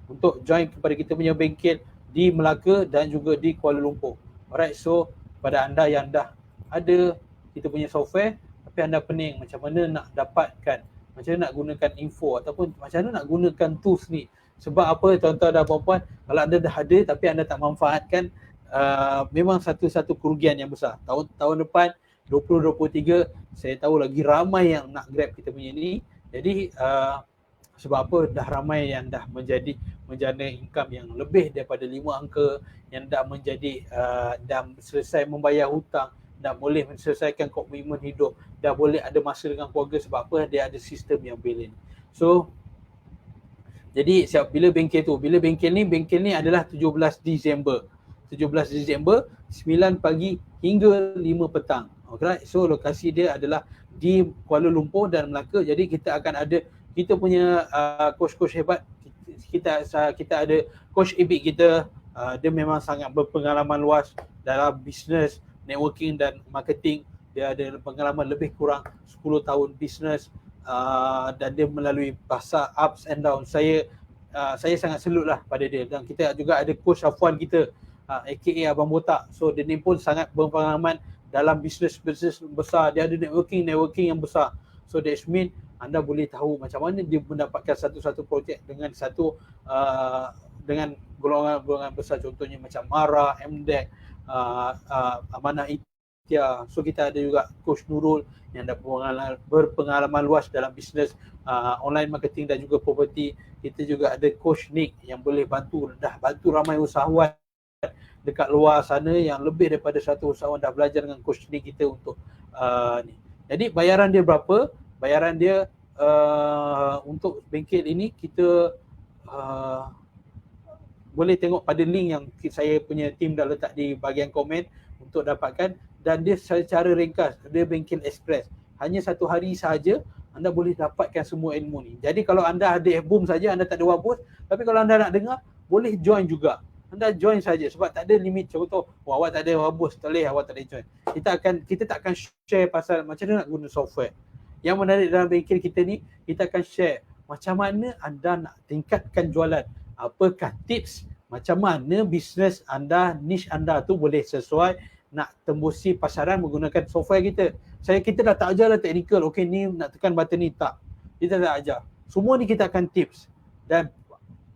untuk join kepada kita punya bengkel di Melaka dan juga di Kuala Lumpur. Alright, so pada anda yang dah ada kita punya software tapi anda pening macam mana nak dapatkan, macam mana nak gunakan info ataupun macam mana nak gunakan tools ni. Sebab apa tuan-tuan dan puan-puan, kalau anda dah ada tapi anda tak manfaatkan, memang satu kerugian yang besar. Tahun depan 2023 saya tahu lagi ramai yang nak grab kita punya ni. Jadi sebab apa, dah ramai yang dah menjana income yang lebih daripada 5 angka, yang dah menjadi dah selesai membayar hutang, dah boleh menyelesaikan komitmen hidup, dah boleh ada masa dengan keluarga. Sebab apa, dia ada sistem yang balance. So jadi bila bengkel ni adalah 17 Disember 9 pagi hingga 5 petang. Okay, so lokasi dia adalah di Kuala Lumpur dan Melaka. Jadi kita akan ada kita punya coach-coach hebat. Kita ada coach Ibik kita, dia memang sangat berpengalaman luas dalam bisnes, networking dan marketing. Dia ada pengalaman lebih kurang 10 tahun bisnes, dan dia melalui fasa ups and downs. Saya sangat salut lah pada dia. Dan kita juga ada coach Afwan kita, aka Abang Botak. So dia ni pun sangat berpengalaman dalam bisnes besar. Dia ada networking yang besar. So that means anda boleh tahu macam mana dia mendapatkan satu-satu projek dengan dengan golongan besar, contohnya macam Mara, MDEC, Amanah Itia. So kita ada juga Coach Nurul yang dah berpengalaman luas dalam bisnes online marketing dan juga property. Kita juga ada Coach Nick yang boleh bantu ramai usahawan dekat luar sana, yang lebih daripada 100 usahawan dah belajar dengan Coach Nick kita untuk ni. Jadi bayaran dia berapa? Bayaran dia untuk bengkel ini kita boleh tengok pada link yang saya punya team dah letak di bahagian komen untuk dapatkan. Dan dia secara ringkas, dia bengkel express. Hanya 1 hari sahaja anda boleh dapatkan semua ilmu ni. Jadi kalau anda ada boom saja, anda tak ada wabus, tapi kalau anda nak dengar, boleh join juga. Anda join saja sebab tak ada limit. Contoh, awak tak ada wabus, tak boleh, awak tak boleh join. Kita tak akan share pasal macam mana nak guna software. Yang menarik dalam bengkel kita ni, kita akan share macam mana anda nak tingkatkan jualan. Apakah tips, macam mana bisnes anda, niche anda tu boleh sesuai nak tembusi pasaran menggunakan software kita. Kita dah tak ajar lah teknikal, okey ni nak tekan button ni, tak. Kita tak ajar. Semua ni kita akan tips. Dan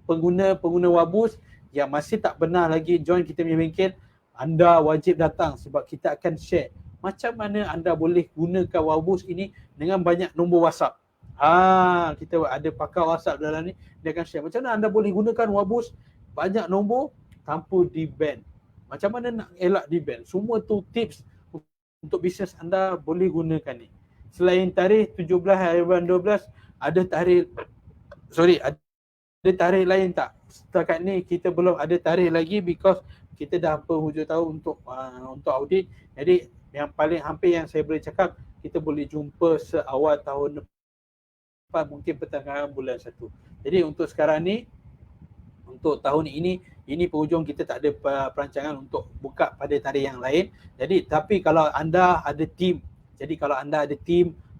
pengguna wabus yang masih tak benar lagi join kita punya bengkel, anda wajib datang sebab kita akan share macam mana anda boleh gunakan wabus ini dengan banyak nombor WhatsApp. Kita ada pakar WhatsApp dalam ni, dia akan share macam mana anda boleh gunakan wabus banyak nombor tanpa di-ban. Macam mana nak elak di-ban? Semua tu tips untuk bisnes anda boleh gunakan ni. Selain tarikh 17 hari bulan 12, ada tarikh ada tarikh lain tak? Setakat ni kita belum ada tarikh lagi because kita dah penghujung tahun untuk audit. Jadi yang paling hampir yang saya boleh cakap, kita boleh jumpa seawal tahun depan, mungkin pertengahan bulan 1. Jadi untuk sekarang ni, untuk tahun ini penghujung kita tak ada perancangan untuk buka pada tarikh yang lain. Jadi tapi kalau anda ada team,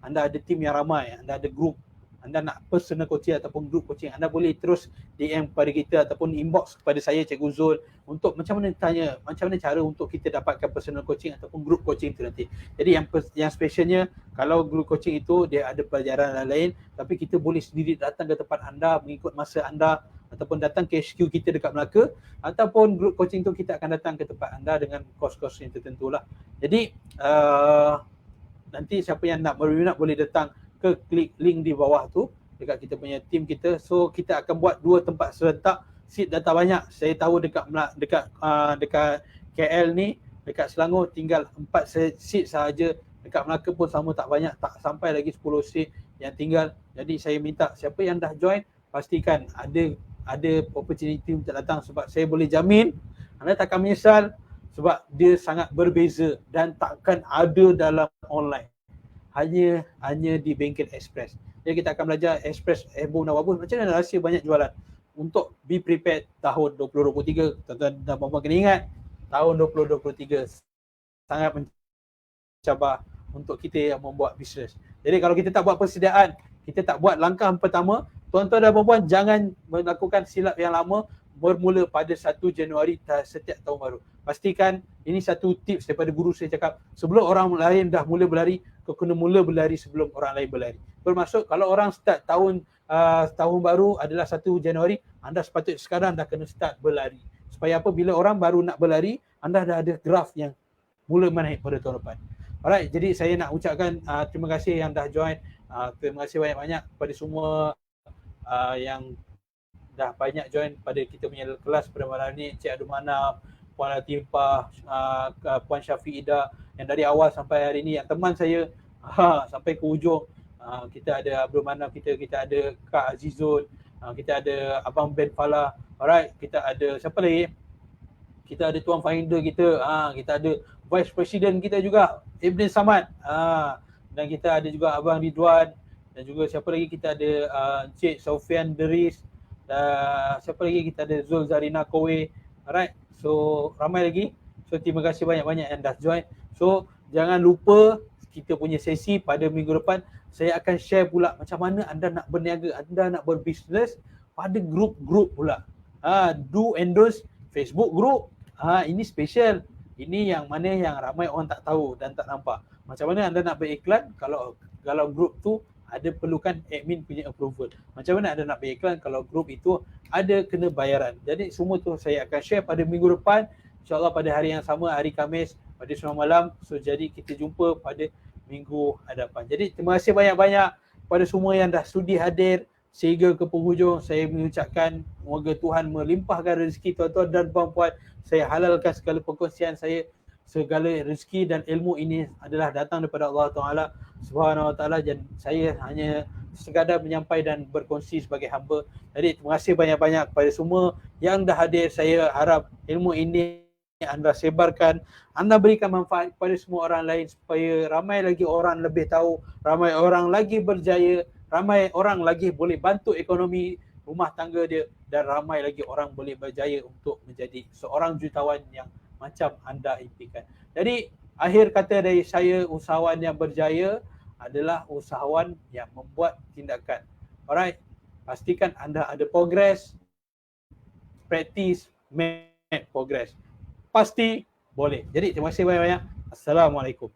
anda ada team yang ramai, anda ada group, anda nak personal coaching ataupun group coaching, anda boleh terus DM kepada kita ataupun inbox kepada saya, Cikgu Zul, untuk macam mana tanya, macam mana cara untuk kita dapatkan personal coaching ataupun group coaching tu nanti. Jadi yang specialnya, kalau group coaching itu dia ada pelajaran lain, tapi kita boleh sendiri datang ke tempat anda mengikut masa anda, ataupun datang ke HQ kita dekat Melaka, ataupun group coaching tu kita akan datang ke tempat anda dengan kos-kos yang tertentu lah. Jadi nanti siapa yang nak berminat boleh datang ke klik link di bawah tu dekat kita punya team kita. So kita akan buat 2 tempat serentak, seat dah tak banyak. Saya tahu dekat KL ni, dekat Selangor tinggal 4 seat sahaja. Dekat Melaka pun sama, tak banyak, tak sampai lagi 10 seat yang tinggal. Jadi saya minta siapa yang dah join, pastikan ada opportunity untuk datang, sebab saya boleh jamin anda takkan menyesal, sebab dia sangat berbeza dan takkan ada dalam online. Hanya di bengkel Express. Jadi kita akan belajar Express airborne dan wabus, macam mana rahsia banyak jualan. Untuk be prepared tahun 2023, tuan-tuan dan puan-puan kena ingat, tahun 2023 sangat mencabar untuk kita yang membuat bisnes. Jadi kalau kita tak buat persediaan, kita tak buat langkah pertama, tuan-tuan dan puan-puan jangan melakukan silap yang lama bermula pada 1 Januari setiap tahun baru. Pastikan, ini satu tips daripada guru saya cakap, sebelum orang lain dah mula berlari, kau kena mula berlari sebelum orang lain berlari. Bermaksud kalau orang start tahun baru adalah 1 Januari, anda sepatutnya sekarang dah kena start berlari. Supaya apa? Bila orang baru nak berlari, anda dah ada graf yang mula menaik pada tahun depan. Alright, jadi saya nak ucapkan terima kasih yang dah join. Terima kasih banyak-banyak kepada semua yang dah banyak join pada kita punya kelas pada malam ni. Cik Adumana, Puan Latifah, Puan Syafiida, yang dari awal sampai hari ni, yang teman saya sampai ke ujung. Kita ada Abdul Manaf, kita ada Kak Azizul, kita ada Abang Ben Falah. Alright, kita ada siapa lagi? Kita ada Tuan Finder kita, kita ada Vice President kita juga, Ibn Samad, dan kita ada juga Abang Ridwan, dan juga siapa lagi, kita ada Encik Saufian Deris, dan siapa lagi, kita ada Zul Zarina Kowe. Alright, so ramai lagi. So terima kasih banyak-banyak yang dah join. So jangan lupa kita punya sesi pada minggu depan, saya akan share pula macam mana anda nak berniaga, anda nak berbisnes pada grup-grup pula. Do and don'ts Facebook group. Ini special. Ini yang mana yang ramai orang tak tahu dan tak nampak. Macam mana anda nak beriklan kalau grup tu ada perlukan admin punya approval. Macam mana anda nak beriklan kalau grup itu ada kena bayaran. Jadi semua tu saya akan share pada minggu depan. InsyaAllah pada hari yang sama, hari Khamis pada 9 malam. So jadi kita jumpa pada minggu hadapan. Jadi terima kasih banyak-banyak kepada semua yang dah sudi hadir sehingga ke penghujung. Saya mengucapkan semoga Tuhan melimpahkan rezeki tuan-tuan dan puan-puan. Saya halalkan segala perkongsian saya. Segala rezeki dan ilmu ini adalah datang daripada Allah Ta'ala Subhanahu Wa Ta'ala, dan saya hanya sekadar menyampaikan dan berkongsi sebagai hamba. Jadi terima kasih banyak-banyak kepada semua yang dah hadir. Saya harap ilmu ini anda sebarkan, anda berikan manfaat kepada semua orang lain supaya ramai lagi orang lebih tahu, ramai orang lagi berjaya, ramai orang lagi boleh bantu ekonomi rumah tangga dia, dan ramai lagi orang boleh berjaya untuk menjadi seorang jutawan yang macam anda impikan. Jadi akhir kata dari saya, usahawan yang berjaya adalah usahawan yang membuat tindakan. Alright, pastikan anda ada progress, practice, make progress. Pasti boleh. Jadi terima kasih banyak-banyak. Assalamualaikum.